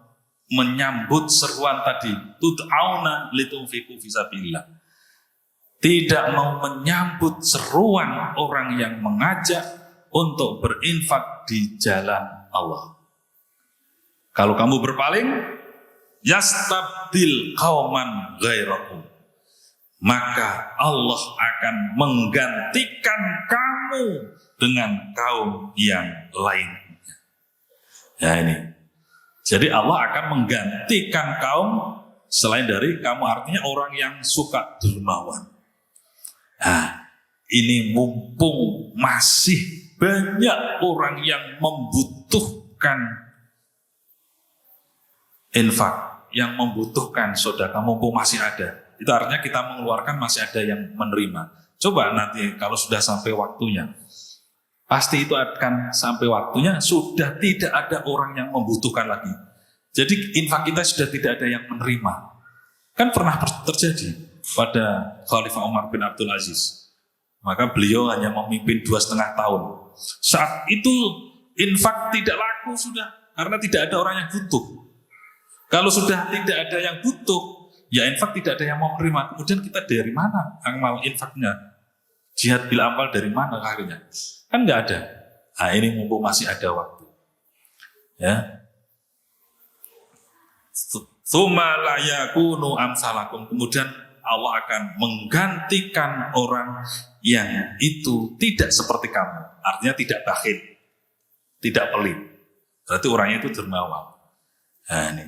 menyambut seruan tadi, tud'auna litunfiqu fisabilillah, tidak mau menyambut seruan orang yang mengajak untuk berinfak di jalan Allah. Kalau kamu berpaling, yastabdil qauman ghairakum, maka Allah akan menggantikan kamu dengan kaum yang lainnya. Ya ini. Jadi Allah akan menggantikan kaum selain dari kamu, artinya orang yang suka dermawan. Nah, ini mumpung masih banyak orang yang membutuhkan infak, yang membutuhkan sedekah, mumpung masih ada. Itu artinya kita mengeluarkan masih ada yang menerima. Coba nanti kalau sudah sampai waktunya, pasti itu akan sampai waktunya sudah tidak ada orang yang membutuhkan lagi. Jadi infak kita sudah tidak ada yang menerima. Kan pernah terjadi pada Khalifah Umar bin Abdul Aziz. Maka beliau hanya memimpin 2,5 tahun. Saat itu infak tidak laku sudah, karena tidak ada orang yang butuh. Kalau sudah tidak ada yang butuh, ya infak tidak ada yang mau menerima. Kemudian kita dari mana amal infaknya? Jihad bil amal dari mana akhirnya? Kan nggak ada. Nah, ini mumpung masih ada waktu. Ya. Tsumma la yakunu amsalakum. Kemudian Allah akan menggantikan orang yang itu tidak seperti kamu. Artinya tidak bakhil, tidak pelit. Berarti orangnya itu dermawan. Nah, ini.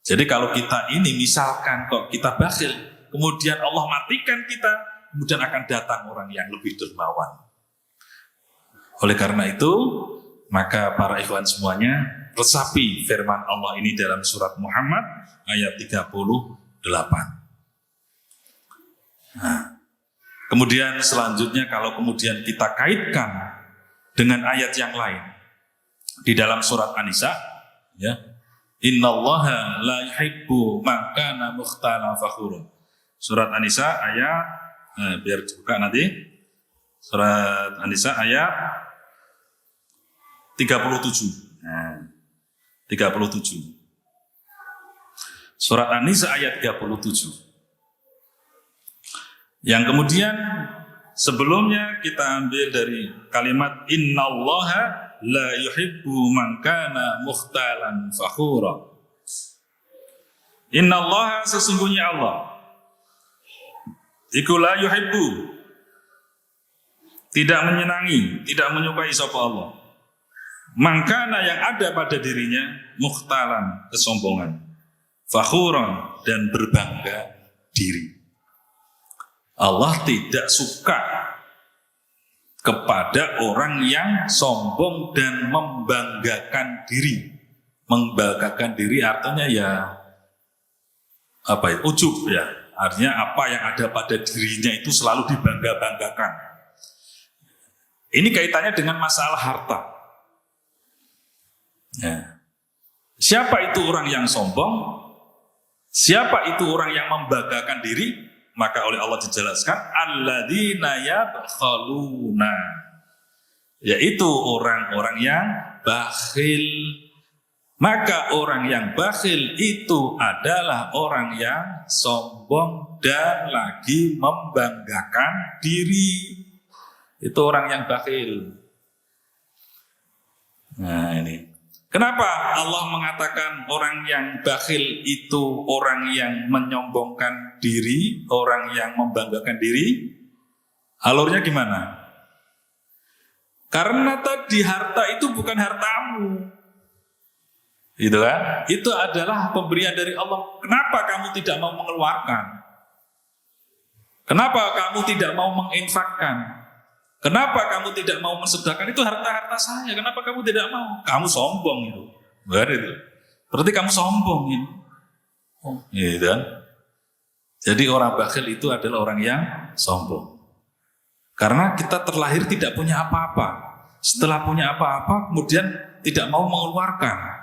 Jadi kalau kita ini misalkan kok kita bakhil, kemudian Allah matikan kita, kemudian akan datang orang yang lebih dermawan. Oleh karena itu, maka para ikhwan semuanya, resapi firman Allah ini dalam surat Muhammad ayat 38. Nah, kemudian selanjutnya kalau kemudian kita kaitkan dengan ayat yang lain di dalam surat An-Nisa, ya, innallaha la yuhibbu man kana mukhtalan fakhura. Surat An-Nisa ayat biar dibuka nanti. Surat An-Nisa ayat 37. Nah, 37. Surat An-Nisa ayat 37. Yang kemudian sebelumnya kita ambil dari kalimat innallaha la yuhibbu man kana mukhtalan fakhura. Innallaha, sesungguhnya Allah iku la yuhibbu, tidak menyenangi, tidak menyukai sapa Allah, man kana, yang ada pada dirinya, mukhtalan, kesombongan, fakhuran, dan berbangga diri. Allah tidak suka kepada orang yang sombong dan membanggakan diri. Membanggakan diri artinya ya apa ya? Ujub ya. Artinya apa yang ada pada dirinya itu selalu dibangga-banggakan. Ini kaitannya dengan masalah harta. Ya. Siapa itu orang yang sombong? Siapa itu orang yang membanggakan diri? Maka oleh Allah dijelaskan alladzina yabkhaluna, yaitu orang-orang yang bakhil Maka orang yang bakhil itu adalah orang yang sombong dan lagi membanggakan diri. Itu orang yang bakhil. Nah ini. Kenapa Allah mengatakan orang yang bakhil itu orang yang menyombongkan diri, orang yang membanggakan diri? Alurnya gimana? Karena tadi harta itu bukan hartamu. Gitu kan? Itu adalah pemberian dari Allah. Kenapa kamu tidak mau mengeluarkan? Kenapa kamu tidak mau menginfakkan? Kenapa kamu tidak mau mensedekahkan? Itu harta-harta saya. Kenapa kamu tidak mau? Kamu sombong itu. Berarti kamu sombong itu. Gitu kan? Jadi orang bakhil itu adalah orang yang sombong. Karena kita terlahir tidak punya apa-apa. Setelah punya apa-apa, kemudian tidak mau mengeluarkan.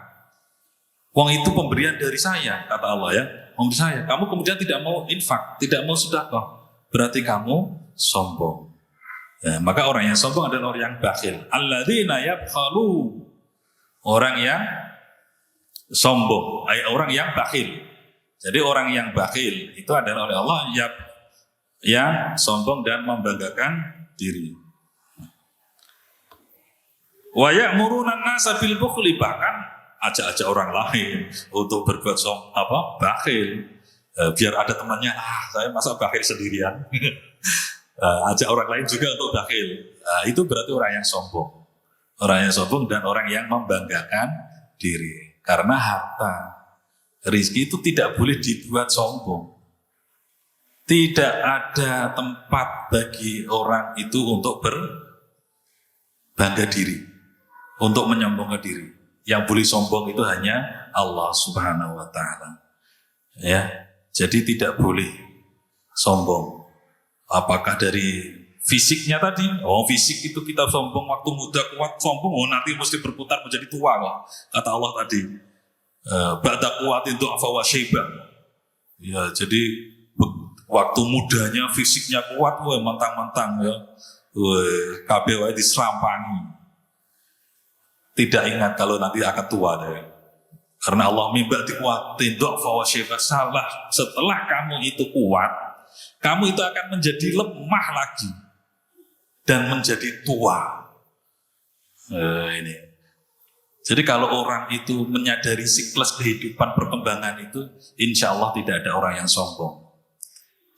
Uang itu pemberian dari saya, kata Allah ya. Pemberian saya. Kamu kemudian tidak mau infak, tidak mau sedekah. Berarti kamu sombong. Ya, maka orang yang sombong adalah orang yang bakhil. Alladzina yabkhalu. Orang yang sombong, orang yang bakhil. Jadi orang yang bakhil itu adalah oleh Allah yang sombong dan membanggakan diri. Wa ya'muruna an-nasa bil bukhli, bahkan ajak-ajak orang lain untuk berbuat bakhil. Biar ada temannya, saya masa bakhil sendirian. Ajak orang lain juga untuk bakhil. Itu berarti orang yang sombong. Orang yang sombong dan orang yang membanggakan diri. Karena harta, rizki itu tidak boleh dibuat sombong. Tidak ada tempat bagi orang itu untuk berbangga diri, untuk menyombongkan diri. Yang boleh sombong itu hanya Allah Subhanahu wa Ta'ala. Ya, jadi tidak boleh sombong. Apakah dari fisiknya tadi? Fisik itu kita sombong waktu muda kuat sombong. Nanti mesti berputar menjadi tua lah. Kata Allah tadi. Ba'da kuatin du'afa wa syaiba. Ya, jadi waktu mudanya fisiknya kuat, mentang-mentang ya. Kabeh wae diserampangi. Tidak ingat kalau nanti akan tua deh. Karena Allah mimba dikuatin du'afa wa syaiba. Salah, setelah kamu itu kuat, kamu itu akan menjadi lemah lagi dan menjadi tua. Ini. Jadi kalau orang itu menyadari siklus kehidupan perkembangan itu, insya Allah tidak ada orang yang sombong.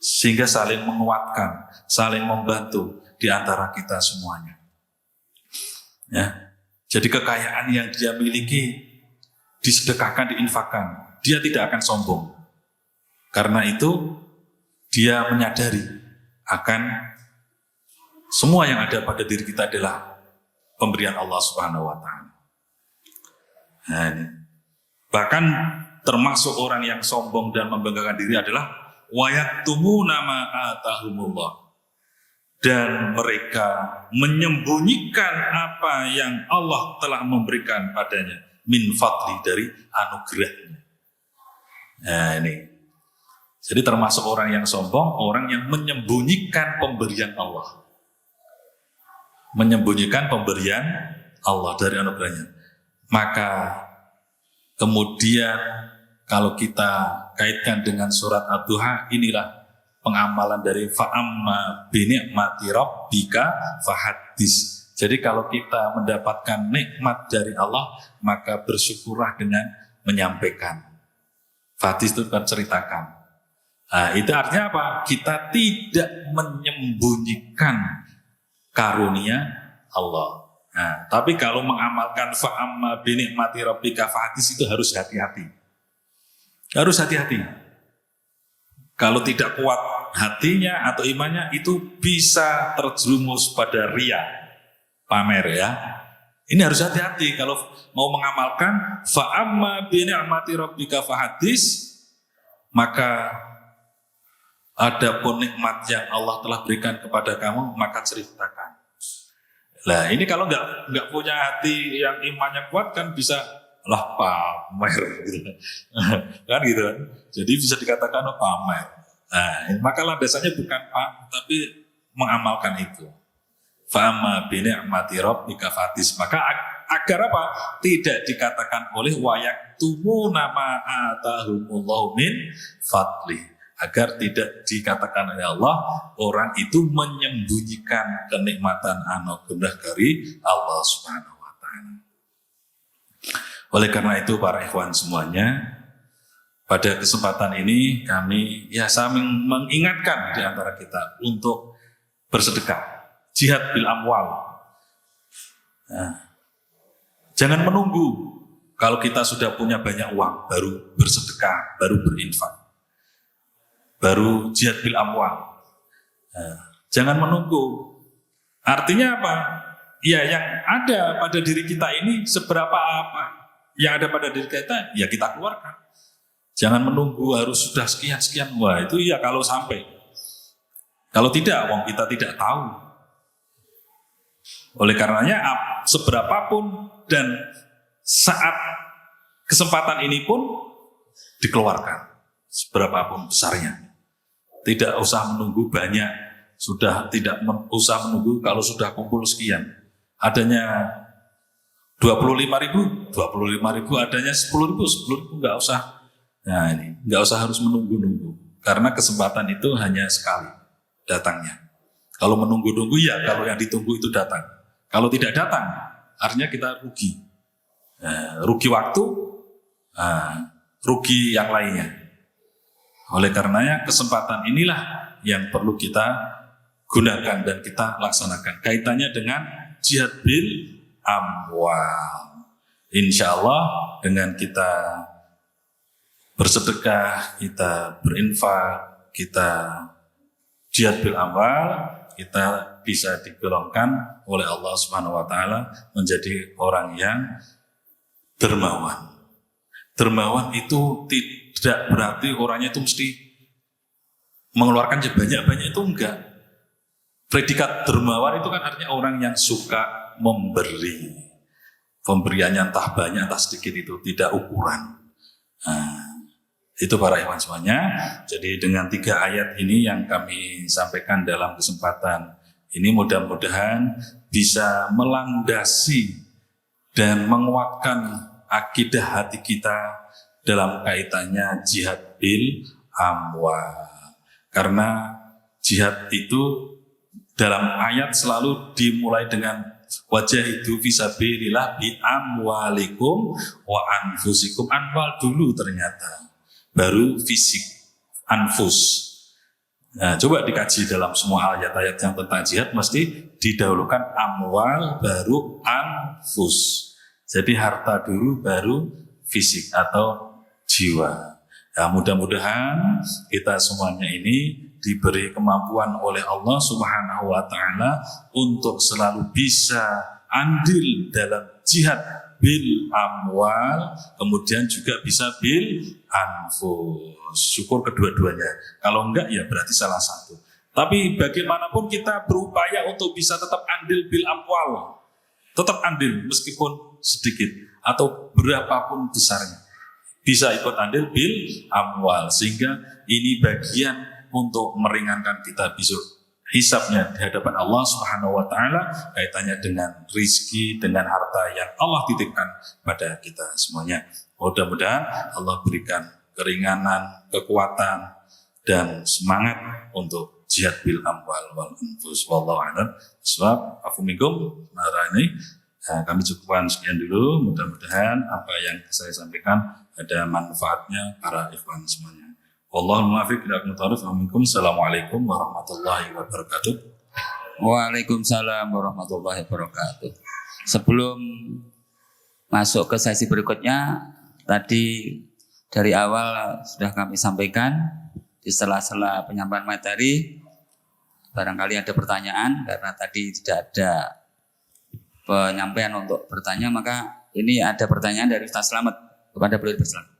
Sehingga saling menguatkan, saling membantu di antara kita semuanya. Ya. Jadi kekayaan yang dia miliki disedekahkan, diinfakkan, dia tidak akan sombong. Karena itu dia menyadari akan semua yang ada pada diri kita adalah pemberian Allah Subhanahu wa Ta'ala. Nah, ini. Bahkan termasuk orang yang sombong dan membanggakan diri adalah wayaktumuna ma atahumullah. Dan mereka menyembunyikan apa yang Allah telah memberikan padanya min fadli, dari anugerahnya. Nah, ini. Jadi termasuk orang yang sombong, orang yang menyembunyikan pemberian Allah. Menyembunyikan pemberian Allah dari anugerahnya. Maka kemudian kalau kita kaitkan dengan surat Ad-Duha, inilah pengamalan dari fa'amma bini'mati rabbika fahaddis. Jadi kalau kita mendapatkan nikmat dari Allah, maka bersyukurlah dengan menyampaikan. Fahaddis itu kan ceritakan. Nah, itu artinya apa? Kita tidak menyembunyikan karunia Allah. Nah, tapi kalau mengamalkan fa'amma binikmati rabbika fahaddis itu harus hati-hati. Harus hati-hati. Kalau tidak kuat hatinya atau imannya, itu bisa terjerumus pada riya, pamer ya. Ini harus hati-hati kalau mau mengamalkan fa'amma binikmati rabbika fahaddis, maka adapun nikmat yang Allah telah berikan kepada kamu, maka ceritakan. Nah, ini kalau nggak punya hati yang imannya kuat kan bisa lah pamer gitu. Kan gitu kan. Jadi bisa dikatakan pamer. Nah, maka landasannya bukan tapi mengamalkan itu. Fa'amma bi ni'mati rabbika fahaddis. Maka agar apa? Tidak dikatakan oleh wayaktumu nama atahumullahu min fadli. Agar tidak dikatakan oleh Allah orang itu menyembunyikan kenikmatan anugerah dari Allah Subhanahu wa taala. Oleh karena itu para ikhwan semuanya, pada kesempatan ini kami saling mengingatkan di antara kita untuk bersedekah, jihad bil amwal. Jangan menunggu kalau kita sudah punya banyak uang baru bersedekah, baru berinfak. Baru jihad bil amwal. Jangan menunggu. Artinya apa? Ya yang ada pada diri kita ini seberapa apa yang ada pada diri kita, ya kita keluarkan. Jangan menunggu harus sudah sekian. Wah itu ya kalau sampai. Kalau tidak, wong kita tidak tahu. Oleh karenanya seberapapun dan saat kesempatan ini pun dikeluarkan. Seberapapun besarnya. Tidak usah menunggu banyak, sudah tidak usah menunggu kalau sudah kumpul sekian. Adanya 25.000, adanya 10.000 nggak usah. Nah ini nggak usah harus menunggu-nunggu, karena kesempatan itu hanya sekali datangnya. Kalau menunggu-nunggu kalau yang ditunggu itu datang. Kalau tidak datang, artinya kita rugi. Rugi waktu, rugi yang lainnya. Oleh karenanya kesempatan inilah yang perlu kita gunakan dan kita laksanakan. Kaitannya dengan jihad bil amwal. Insya Allah dengan kita bersedekah, kita berinfak, kita jihad bil amwal, kita bisa digolongkan oleh Allah Subhanahu wa taala menjadi orang yang dermawan. Dermawan itu tidak berarti orangnya itu mesti mengeluarkan banyak-banyak, itu enggak. Predikat dermawan itu kan artinya orang yang suka memberi. Pemberiannya entah banyak entah sedikit itu tidak ukuran. Itu para ikhwan semuanya. Jadi dengan 3 ayat ini yang kami sampaikan dalam kesempatan ini mudah-mudahan bisa melandasi dan menguatkan akidah hati kita dalam kaitannya jihad bil amwal. Karena jihad itu dalam ayat selalu dimulai dengan wajahidu fisabilillah bi amwalikum wa anfusikum. Amwal dulu ternyata, baru fisik, anfus. Nah, coba dikaji dalam semua ayat-ayat yang tentang jihad mesti didahulukan amwal baru anfus. Jadi harta dulu baru fisik atau jiwa. Ya, mudah-mudahan kita semuanya ini diberi kemampuan oleh Allah Subhanahu wa taala untuk selalu bisa andil dalam jihad bil amwal, kemudian juga bisa bil anfus. Syukur kedua-duanya. Kalau enggak ya berarti salah satu. Tapi bagaimanapun kita berupaya untuk bisa tetap andil bil amwal. Tetap andil meskipun sedikit atau berapapun besarnya. Bisa ikut andil bil amwal, sehingga ini bagian untuk meringankan kita besok hisabnya di hadapan Allah Subhanahu wa taala, kaitannya dengan rizki, dengan harta yang Allah titipkan pada kita semuanya. Mudah-mudahan Allah berikan keringanan, kekuatan dan semangat untuk jihad bil amwal wal anfus. Wallahu a'lam. Sebab afumikum narani. Kami cukupkan sekian dulu. Mudah-mudahan apa yang saya sampaikan ada manfaatnya para ikhwan semuanya. Wallahul muwaffiq ila aqwamit thoriq. Assalamualaikum warahmatullahi wabarakatuh. Waalaikumsalam warahmatullahi wabarakatuh. Sebelum masuk ke sesi berikutnya, tadi dari awal sudah kami sampaikan di sela-sela penyampaian materi, barangkali ada pertanyaan karena tadi tidak ada penyampaian untuk bertanya, maka ini ada pertanyaan dari Ustaz Slamet kepada beliau berselamat.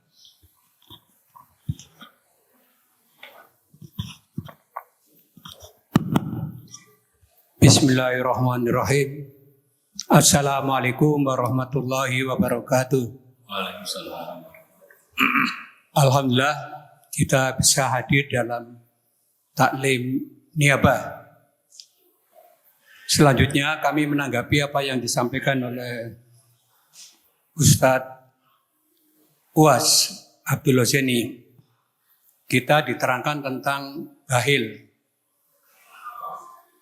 Bismillahirrahmanirrahim. Assalamualaikum warahmatullahi wabarakatuh. Waalaikumsalam. Alhamdulillah kita bisa hadir dalam taklim niabah. Selanjutnya kami menanggapi apa yang disampaikan oleh Ustadz Uwas Abdul Huseni, kita diterangkan tentang bahil,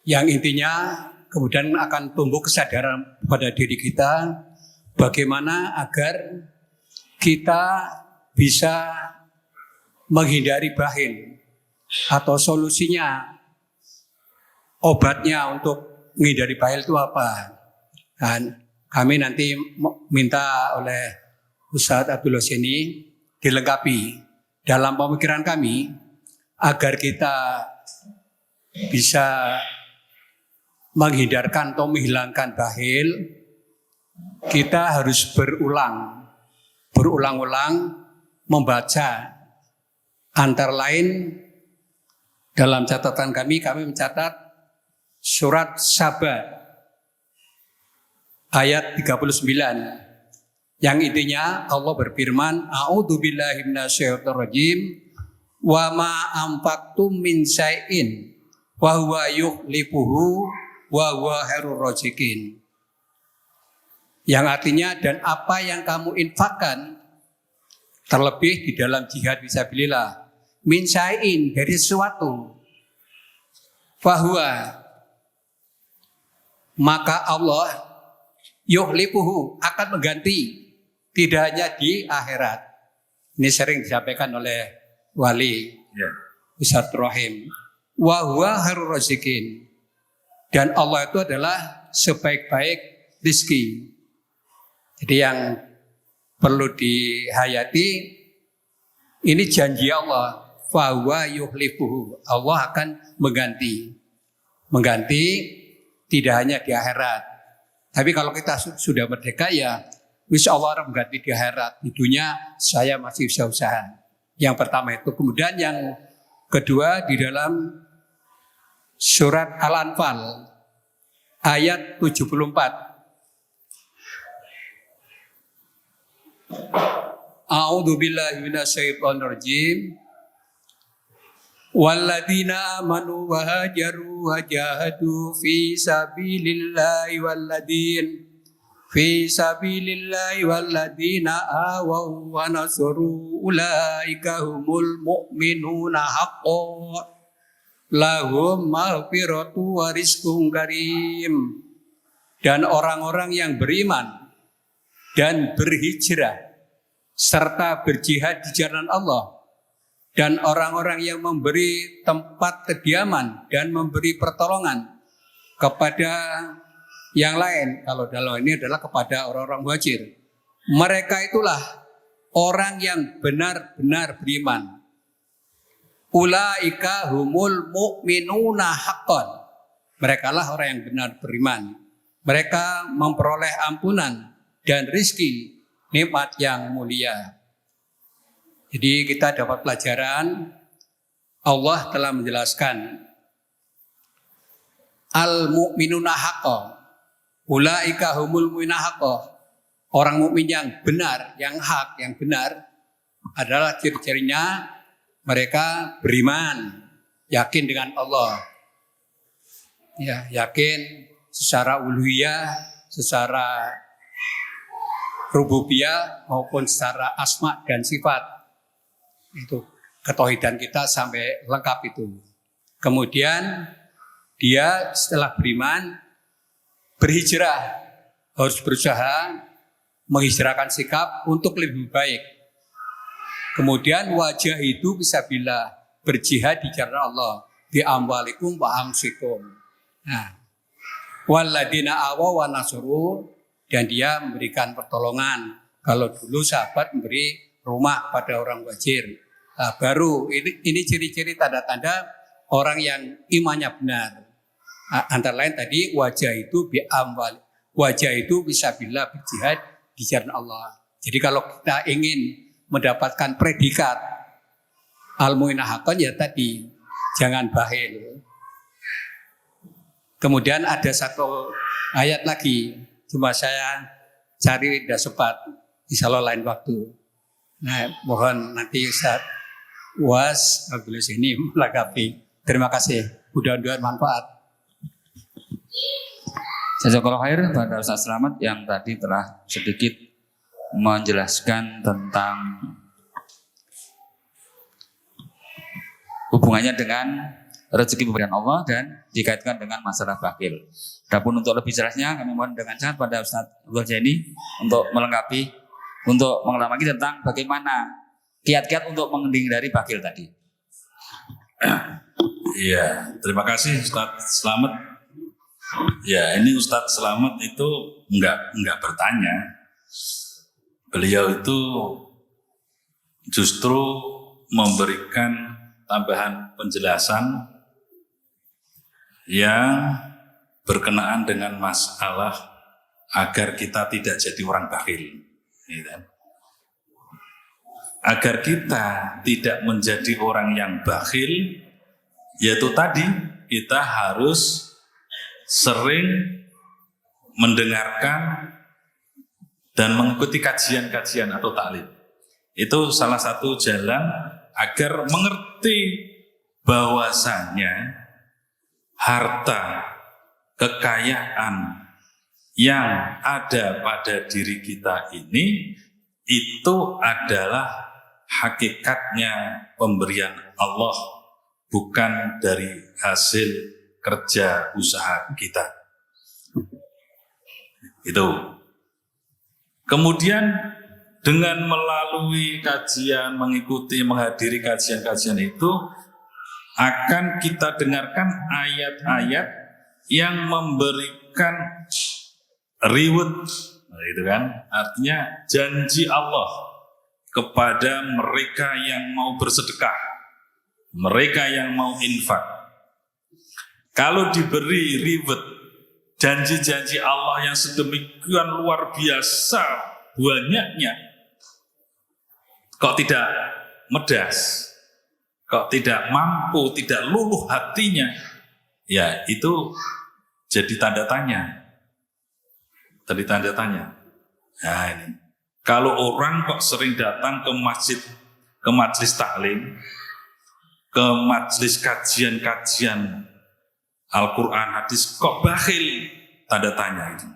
yang intinya kemudian akan tumbuh kesadaran pada diri kita bagaimana agar kita bisa menghindari bahil, atau solusinya, obatnya untuk menghindari bahil itu apa. Dan kami nanti minta oleh Ustadz Abdul Huseni dilengkapi dalam pemikiran kami agar kita bisa menghindarkan atau menghilangkan bahil. Kita harus berulang-ulang membaca. Antara lain dalam catatan kami mencatat surat Saba ayat 39 yang intinya Allah berfirman, a'udzubillahi minasyaitonirrajim, wa ma anfaqtum min syai'in wa huwa yukhlifuhu wa huwa khairur raziqin. Yang artinya, dan apa yang kamu infakkan, terlebih di dalam jihad fisabilillah, min syai'in, dari sesuatu, fahuwa, maka Allah yukhlifuhu, akan mengganti, tidak hanya di akhirat. Ini sering disampaikan oleh wali Ustadz Rahim. Wa huwa khairur raziqin, dan Allah itu adalah sebaik-baik rizki. Jadi yang perlu dihayati, ini janji Allah, fa huwa yukhlifuhu, Allah akan mengganti tidak hanya di akhirat. Tapi kalau kita sudah merdeka, ya insya Allah akan mengganti di akhirat. Di dunia saya masih bisa usaha. Yang pertama itu. Kemudian yang kedua di dalam surat Al-Anfal ayat 74. A'udzu billahi minasyaitonir rajim. Walladzina amanu wa hajaru wa jahadu fi sabilillahi walladzina awaw wa nasru ulaika humul mu'minuna haqqan lahum maghfiratu wa rizqun karim. Dan orang-orang yang beriman dan berhijrah serta berjihad di jalan Allah, dan orang-orang yang memberi tempat kediaman dan memberi pertolongan kepada yang lain, kalau dalam ini adalah kepada orang-orang muhajir, mereka itulah orang yang benar-benar beriman. Ulaika humul mu'minuna haqqan, mereka lah orang yang benar beriman. Mereka memperoleh ampunan dan rizki, nikmat yang mulia. Jadi kita dapat pelajaran, Allah telah menjelaskan al-mu'minuna haqqan, ulaika humul mu'minuna haqqan. Orang mukmin yang benar, yang hak, yang benar adalah ciri-cirinya mereka beriman, yakin dengan Allah. Ya, yakin secara uluhiyah, secara rububiyah maupun secara asma dan sifat. Itu ketauhidan kita sampai lengkap itu. Kemudian dia setelah beriman berhijrah, harus berusaha menghijrahkan sikap untuk lebih baik. Kemudian wajah itu bisa bila berjihad di jalan Allah, bi amwalikum wa amsikum. Nah, walladzina awaw wa nasru, dan dia memberikan pertolongan. Kalau dulu sahabat memberi rumah pada orang muhajir. Nah, baru ini ciri-ciri tanda-tanda orang yang imannya benar. Antara lain tadi wajah itu bi amwal, wajah itu bisa bila berjihad di jalan Allah. Jadi kalau kita ingin mendapatkan predikat al-mu'minuna haqqan, ya tadi jangan bakhil. Kemudian ada satu ayat lagi, cuma saya cari tidak sempat, insyaallah lain waktu. Nah, mohon nanti Ustaz Uwas Abdul Huseni melengkapi. Terima kasih. Mudah-mudahan manfaat. Jazakallahu khair pada Ustaz Slamet yang tadi telah sedikit menjelaskan tentang hubungannya dengan rezeki pemberian Allah dan dikaitkan dengan masalah bakhil. Adapun untuk lebih jelasnya kami mohon dengan sangat pada Ustaz Abdul Jaini untuk melengkapi, untuk mengulang lagi tentang bagaimana kiat-kiat untuk menghindari bakhil tadi. Iya, terima kasih Ustadz Slamet. Ya, ini Ustadz Slamet itu enggak bertanya. Beliau itu justru memberikan tambahan penjelasan yang berkenaan dengan masalah agar kita tidak jadi orang bakhil. Agar kita tidak menjadi orang yang bakhil, yaitu tadi kita harus sering mendengarkan dan mengikuti kajian-kajian atau taklim. Itu salah satu jalan agar mengerti bahwasanya harta, kekayaan yang ada pada diri kita ini itu adalah hakikatnya pemberian Allah, bukan dari hasil kerja usaha kita. Itu. Kemudian dengan melalui kajian, mengikuti, menghadiri kajian-kajian itu akan kita dengarkan ayat-ayat yang memberikan reward, itu kan? Artinya janji Allah kepada mereka yang mau bersedekah, mereka yang mau infak. Kalau diberi reward, janji-janji Allah yang sedemikian luar biasa banyaknya, kok tidak medas, kok tidak mampu, tidak luluh hatinya, ya itu jadi tanda tanya. Tadi tanda tanya. Nah ini, kalau orang kok sering datang ke masjid, ke majelis taklim, ke majelis kajian-kajian Al-Quran, hadis, kok bakhil? Tanda tanya itu.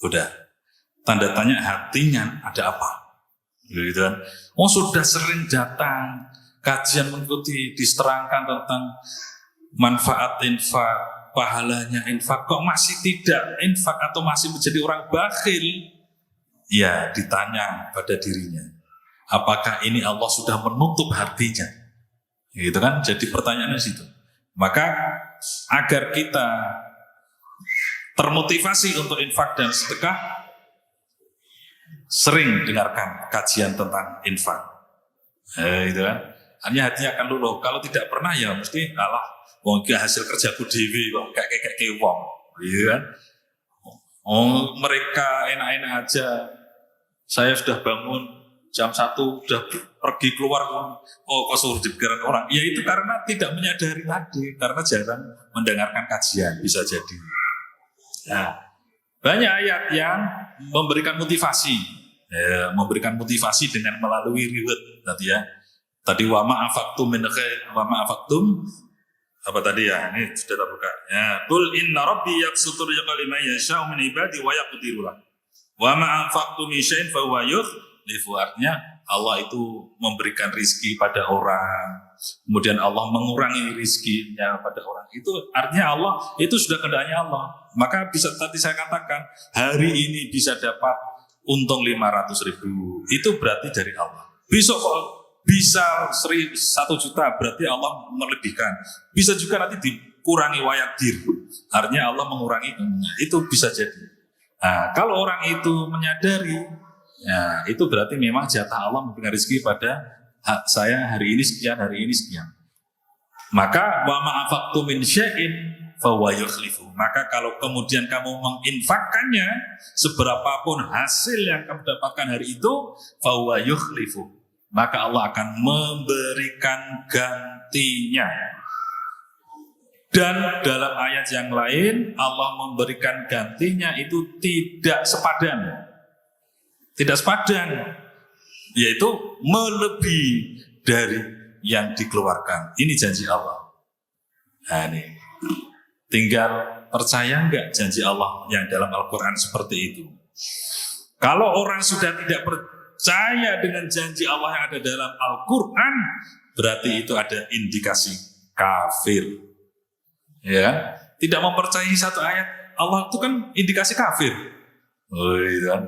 Udah. Tanda tanya hatinya ada apa? Gitu kan. Oh sudah sering datang, kajian mengikuti, diterangkan tentang manfaat infak, pahalanya infak, kok masih tidak infak atau masih menjadi orang bakhil? Ya ditanya pada dirinya. Apakah ini Allah sudah menutup hatinya? Gitu kan. Jadi pertanyaannya situ. Maka agar kita termotivasi untuk infak dan sedekah, sering dengarkan kajian tentang infak. Itu kan. Hanya hatinya akan luluh. Kalau tidak pernah ya mesti alah, wong iki hasil kerjaku dhewe kok kayak wong. Gitu kan. Oh, mereka enak-enak aja. Saya sudah bangun jam 1 sudah pergi keluar, kok suruh dipikiran orang. Ya itu karena tidak menyadari tadi, karena jarang mendengarkan kajian, bisa jadi. Nah, banyak ayat yang memberikan motivasi, ya, memberikan motivasi dengan melalui reward tadi ya. Tadi wa ma'afaktum min khair wa ma'afaktum apa tadi ya? Ini sudah terbuka. Ya, qul inna rabbi yaqsutu rizqa liman yasha'u min ibadi wa yaqdiru lahu. Wa ma'afaktum min syai'in fa huwa yukhlifu. Artinya Allah itu memberikan rizki pada orang, kemudian Allah mengurangi rizkinya pada orang. Itu artinya Allah, itu sudah kehendaknya Allah. Maka bisa tadi saya katakan, hari ini bisa dapat untung 500.000, itu berarti dari Allah. Besok kok bisa 1 juta, berarti Allah melebihkan. Bisa juga nanti dikurangi wayadir, artinya Allah mengurangi, itu bisa jadi. Nah, kalau orang itu menyadari, ya, itu berarti memang jatah Allah memberikan rezeki pada saya hari ini sekian, hari ini sekian. Maka wa ma'afaqtu min syai'in fa huwa yukhlifu. Maka kalau kemudian kamu menginfakkannya, seberapapun hasil yang kamu dapatkan hari itu, fa huwa yukhlifu. Maka Allah akan memberikan gantinya. Dan dalam ayat yang lain, Allah memberikan gantinya itu tidak sepadan. Tidak sepadan, yaitu melebihi dari yang dikeluarkan. Ini janji Allah. Nah ini, tinggal percaya enggak janji Allah yang dalam Al-Quran seperti itu. Kalau orang sudah percaya dengan janji Allah yang ada dalam Al-Quran, berarti itu ada indikasi kafir. Ya, tidak mempercayai satu ayat Allah itu kan indikasi kafir. Oh, gitu kan.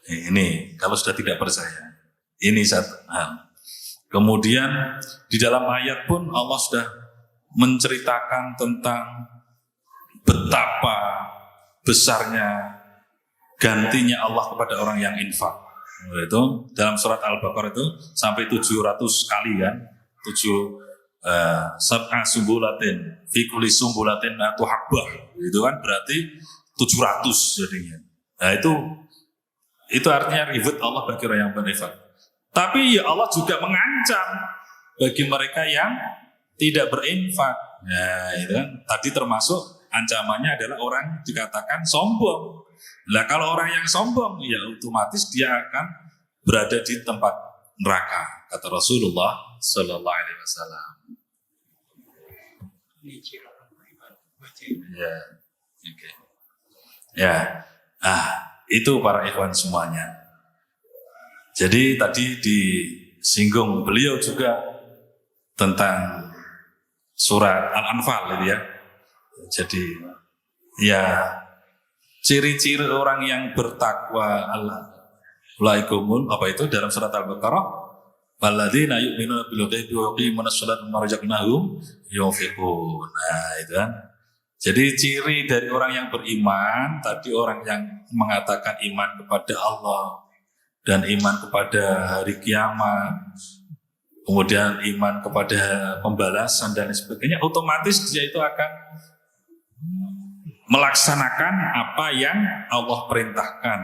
Ini kalau sudah tidak percaya, ini satu hal. Kemudian di dalam ayat pun Allah sudah menceritakan tentang betapa besarnya gantinya Allah kepada orang yang infak. Itu dalam surat Al-Baqarah itu sampai 700 kali kan, 7 sumbulatin fi kulli sumbulatin atau habbah, itu kan berarti 700 jadinya. Nah itu artinya ribet Allah bagi orang yang berinfak. Tapi ya Allah juga mengancam bagi mereka yang tidak berinfak. Nah itu kan tadi termasuk ancamannya adalah orang dikatakan sombong. Nah kalau orang yang sombong ya otomatis dia akan berada di tempat neraka, kata Rasulullah Sallallahu Alaihi Wasallam. Ya, oke. Ya, itu para ikhwan semuanya. Jadi tadi disinggung beliau juga tentang surat Al-Anfal itu ya. Jadi ya ciri-ciri orang yang bertakwa Allaikumul apa itu dalam surat Al-Baqarah, walladzina yu'minuna bil ghaibi wa yuqimuna sholata wa mimma razaqnahum yunfiqun. Nah, itu kan. Jadi ciri dari orang yang beriman tadi orang yang mengatakan iman kepada Allah dan iman kepada hari kiamat, kemudian iman kepada pembalasan dan sebagainya, otomatis dia itu akan melaksanakan apa yang Allah perintahkan,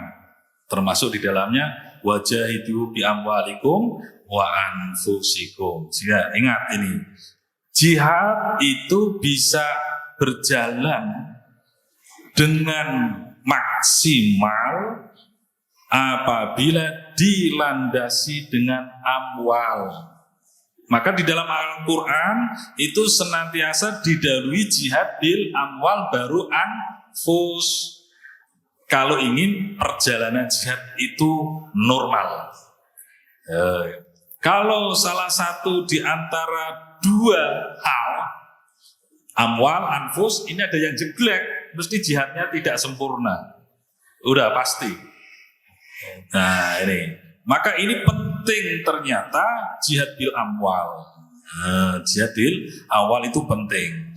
termasuk di dalamnya wajahidu bi amwalikum wa anfusikum. Sehingga ingat ini, jihad itu bisa berjalan dengan maksimal apabila dilandasi dengan amwal. Maka di dalam Al-Quran itu senantiasa didahului jihad bil amwal baru anfus. Kalau ingin perjalanan jihad itu normal. Kalau salah satu di antara dua hal, amwal, anfus, ini ada yang jelek, mesti jihadnya tidak sempurna. Udah pasti. Nah ini. Maka ini penting ternyata jihad bil amwal. Jihad bil awal itu penting.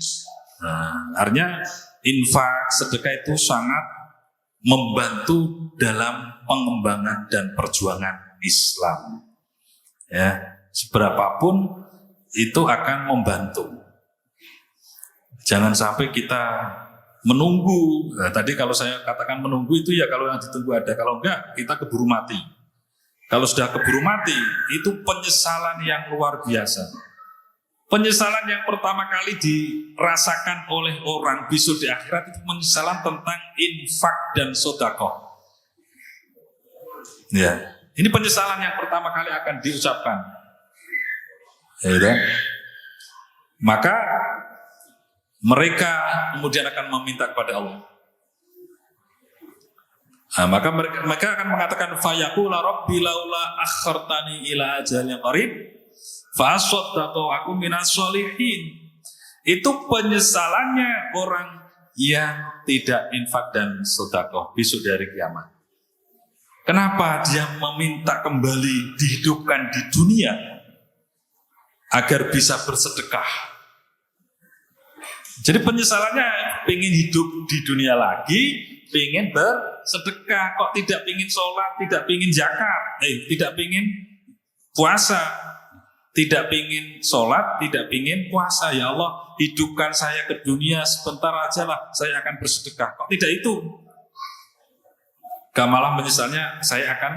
Artinya infak, sedekah itu sangat membantu dalam pengembangan dan perjuangan Islam. Ya, seberapapun itu akan membantu. Jangan sampai kita menunggu. Nah, tadi kalau saya katakan menunggu itu ya kalau yang ditunggu ada, kalau enggak kita keburu mati. Kalau sudah keburu mati, itu penyesalan yang luar biasa. Penyesalan yang pertama kali dirasakan oleh orang besok di akhirat itu penyesalan tentang infak dan sedekah. Ya, ini penyesalan yang pertama kali akan diucapkan. Ya, maka mereka kemudian akan meminta kepada Allah. Nah, maka mereka akan mengatakan fayaqula rabbi laula akhartani ila ajalin qarib fa asaddaqu aku minas sholihin. Itu penyesalannya orang yang tidak infak dan sedekah besok dari kiamat. Kenapa dia meminta kembali dihidupkan di dunia agar bisa bersedekah? Jadi penyesalannya pengen hidup di dunia lagi, pengen bersedekah, kok tidak pengen sholat, tidak pengen zakat, tidak pengen puasa, tidak pengen sholat, tidak pengen puasa. Ya Allah, hidupkan saya ke dunia sebentar aja lah, saya akan bersedekah. Kok tidak itu? Malah menyesalnya saya akan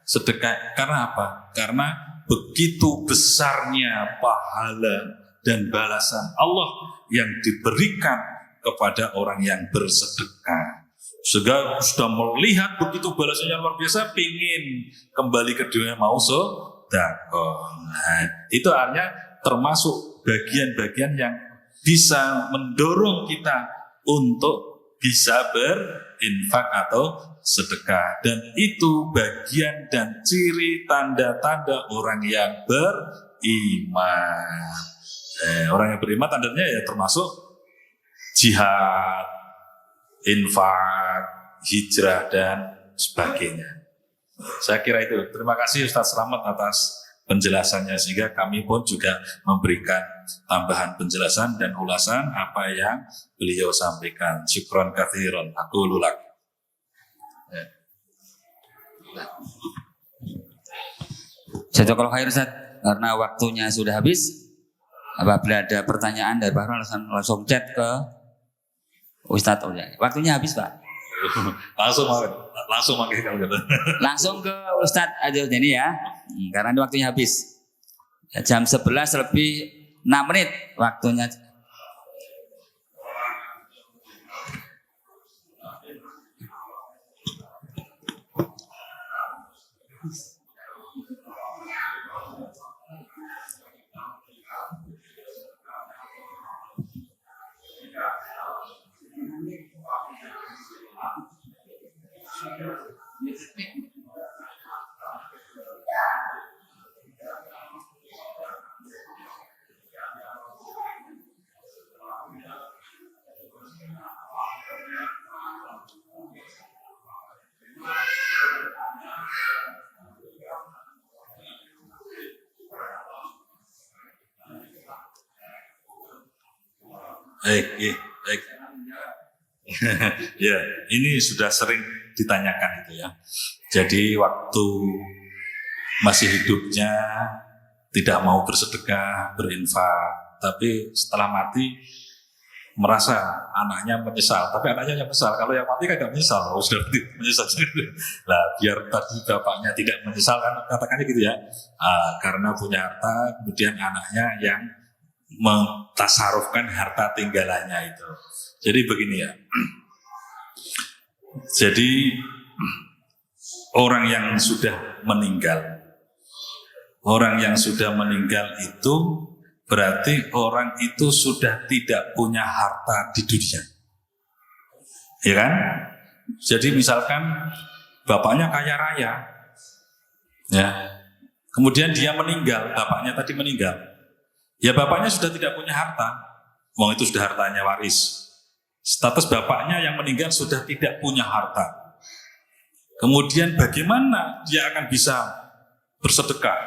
sedekah. Karena apa? Karena begitu besarnya pahala dan balasan Allah yang diberikan kepada orang yang bersedekah. Sudah melihat begitu balasannya luar biasa, pingin kembali ke dunia mau sedekah. Nah, itu artinya termasuk bagian-bagian yang bisa mendorong kita untuk bisa berinfak atau sedekah. Dan itu bagian dan ciri tanda-tanda orang yang beriman. Orang yang beriman tandanya ya termasuk jihad, infak, hijrah, dan sebagainya. Saya kira itu. Terima kasih Ustaz Slamet atas penjelasannya, sehingga kami pun juga memberikan tambahan penjelasan dan ulasan apa yang beliau sampaikan. Syukron katsiron. Aku lulak. Jazakallahu khair Ustaz, karena waktunya sudah habis. Apabila ada pertanyaan dari Pak langsung chat ke Ustadz. Waktunya habis Pak. langsung pakai kalau gitu. Langsung ke Ustadz aja ini ya. Karena ini waktunya habis. Ya, jam 11 lebih 6 menit waktunya. Baik. Ya, ini sudah sering ditanyakan itu ya. Jadi waktu masih hidupnya tidak mau bersedekah, berinfak, tapi setelah mati merasa anaknya menyesal. Tapi anaknya yang menyesal. Kalau yang mati kan tidak menyesal, sudah menyesal. Nah, biar tadi bapaknya tidak menyesal kan katakannya gitu ya. Karena punya harta, kemudian anaknya yang mentasarufkan harta tinggalannya itu. Jadi begini ya. Jadi orang yang sudah meninggal itu berarti orang itu sudah tidak punya harta di dunia. Ya kan? Jadi misalkan bapaknya kaya raya. Ya. Kemudian dia meninggal, bapaknya tadi meninggal. Ya bapaknya sudah tidak punya harta. Wong itu sudah hartanya waris. Status bapaknya yang meninggal sudah tidak punya harta. Kemudian bagaimana dia akan bisa bersedekah?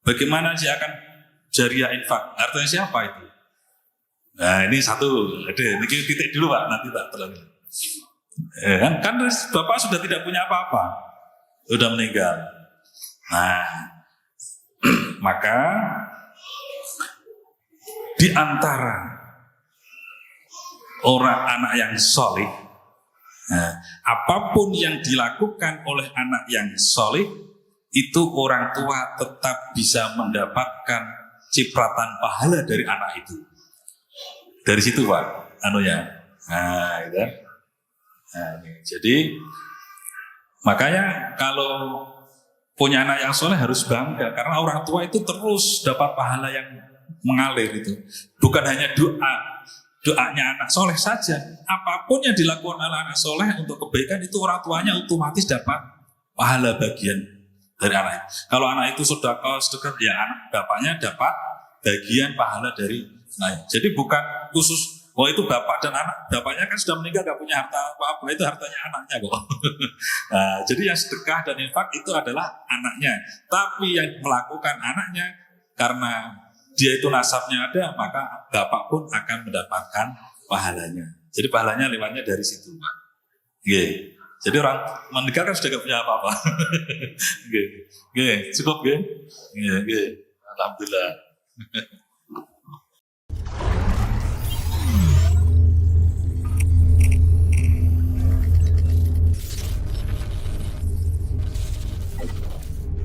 Bagaimana dia akan jariah infak? Artinya siapa itu? Nah ini satu. Ini titik dulu Pak, nanti tak terlalu. Kan bapak sudah tidak punya apa-apa, sudah meninggal. Nah maka di antara orang anak yang soleh, apapun yang dilakukan oleh anak yang soleh, itu orang tua tetap bisa mendapatkan cipratan pahala dari anak itu. Dari situ Pak, gitu. Jadi makanya kalau punya anak yang soleh harus bangga, karena orang tua itu terus dapat pahala yang mengalir itu. Bukan hanya doanya anak soleh saja, apapun yang dilakukan oleh anak soleh untuk kebaikan itu orang tuanya otomatis dapat pahala bagian dari anak. Kalau anak itu sedekah, ya anak bapaknya dapat bagian pahala dari anak. Jadi bukan khusus, itu bapak dan anak, bapaknya kan sudah meninggal gak punya harta apa-apa, itu hartanya anaknya kok. Nah, jadi yang sedekah dan infak itu adalah anaknya, tapi yang melakukan anaknya karena dia itu nasabnya ada, maka bapak pun akan mendapatkan pahalanya. Jadi pahalanya lewatnya dari situ, Pak. Oke. Jadi orang meninggal kan sudah gak punya apa-apa. Oke. Cukup, Oke. Alhamdulillah.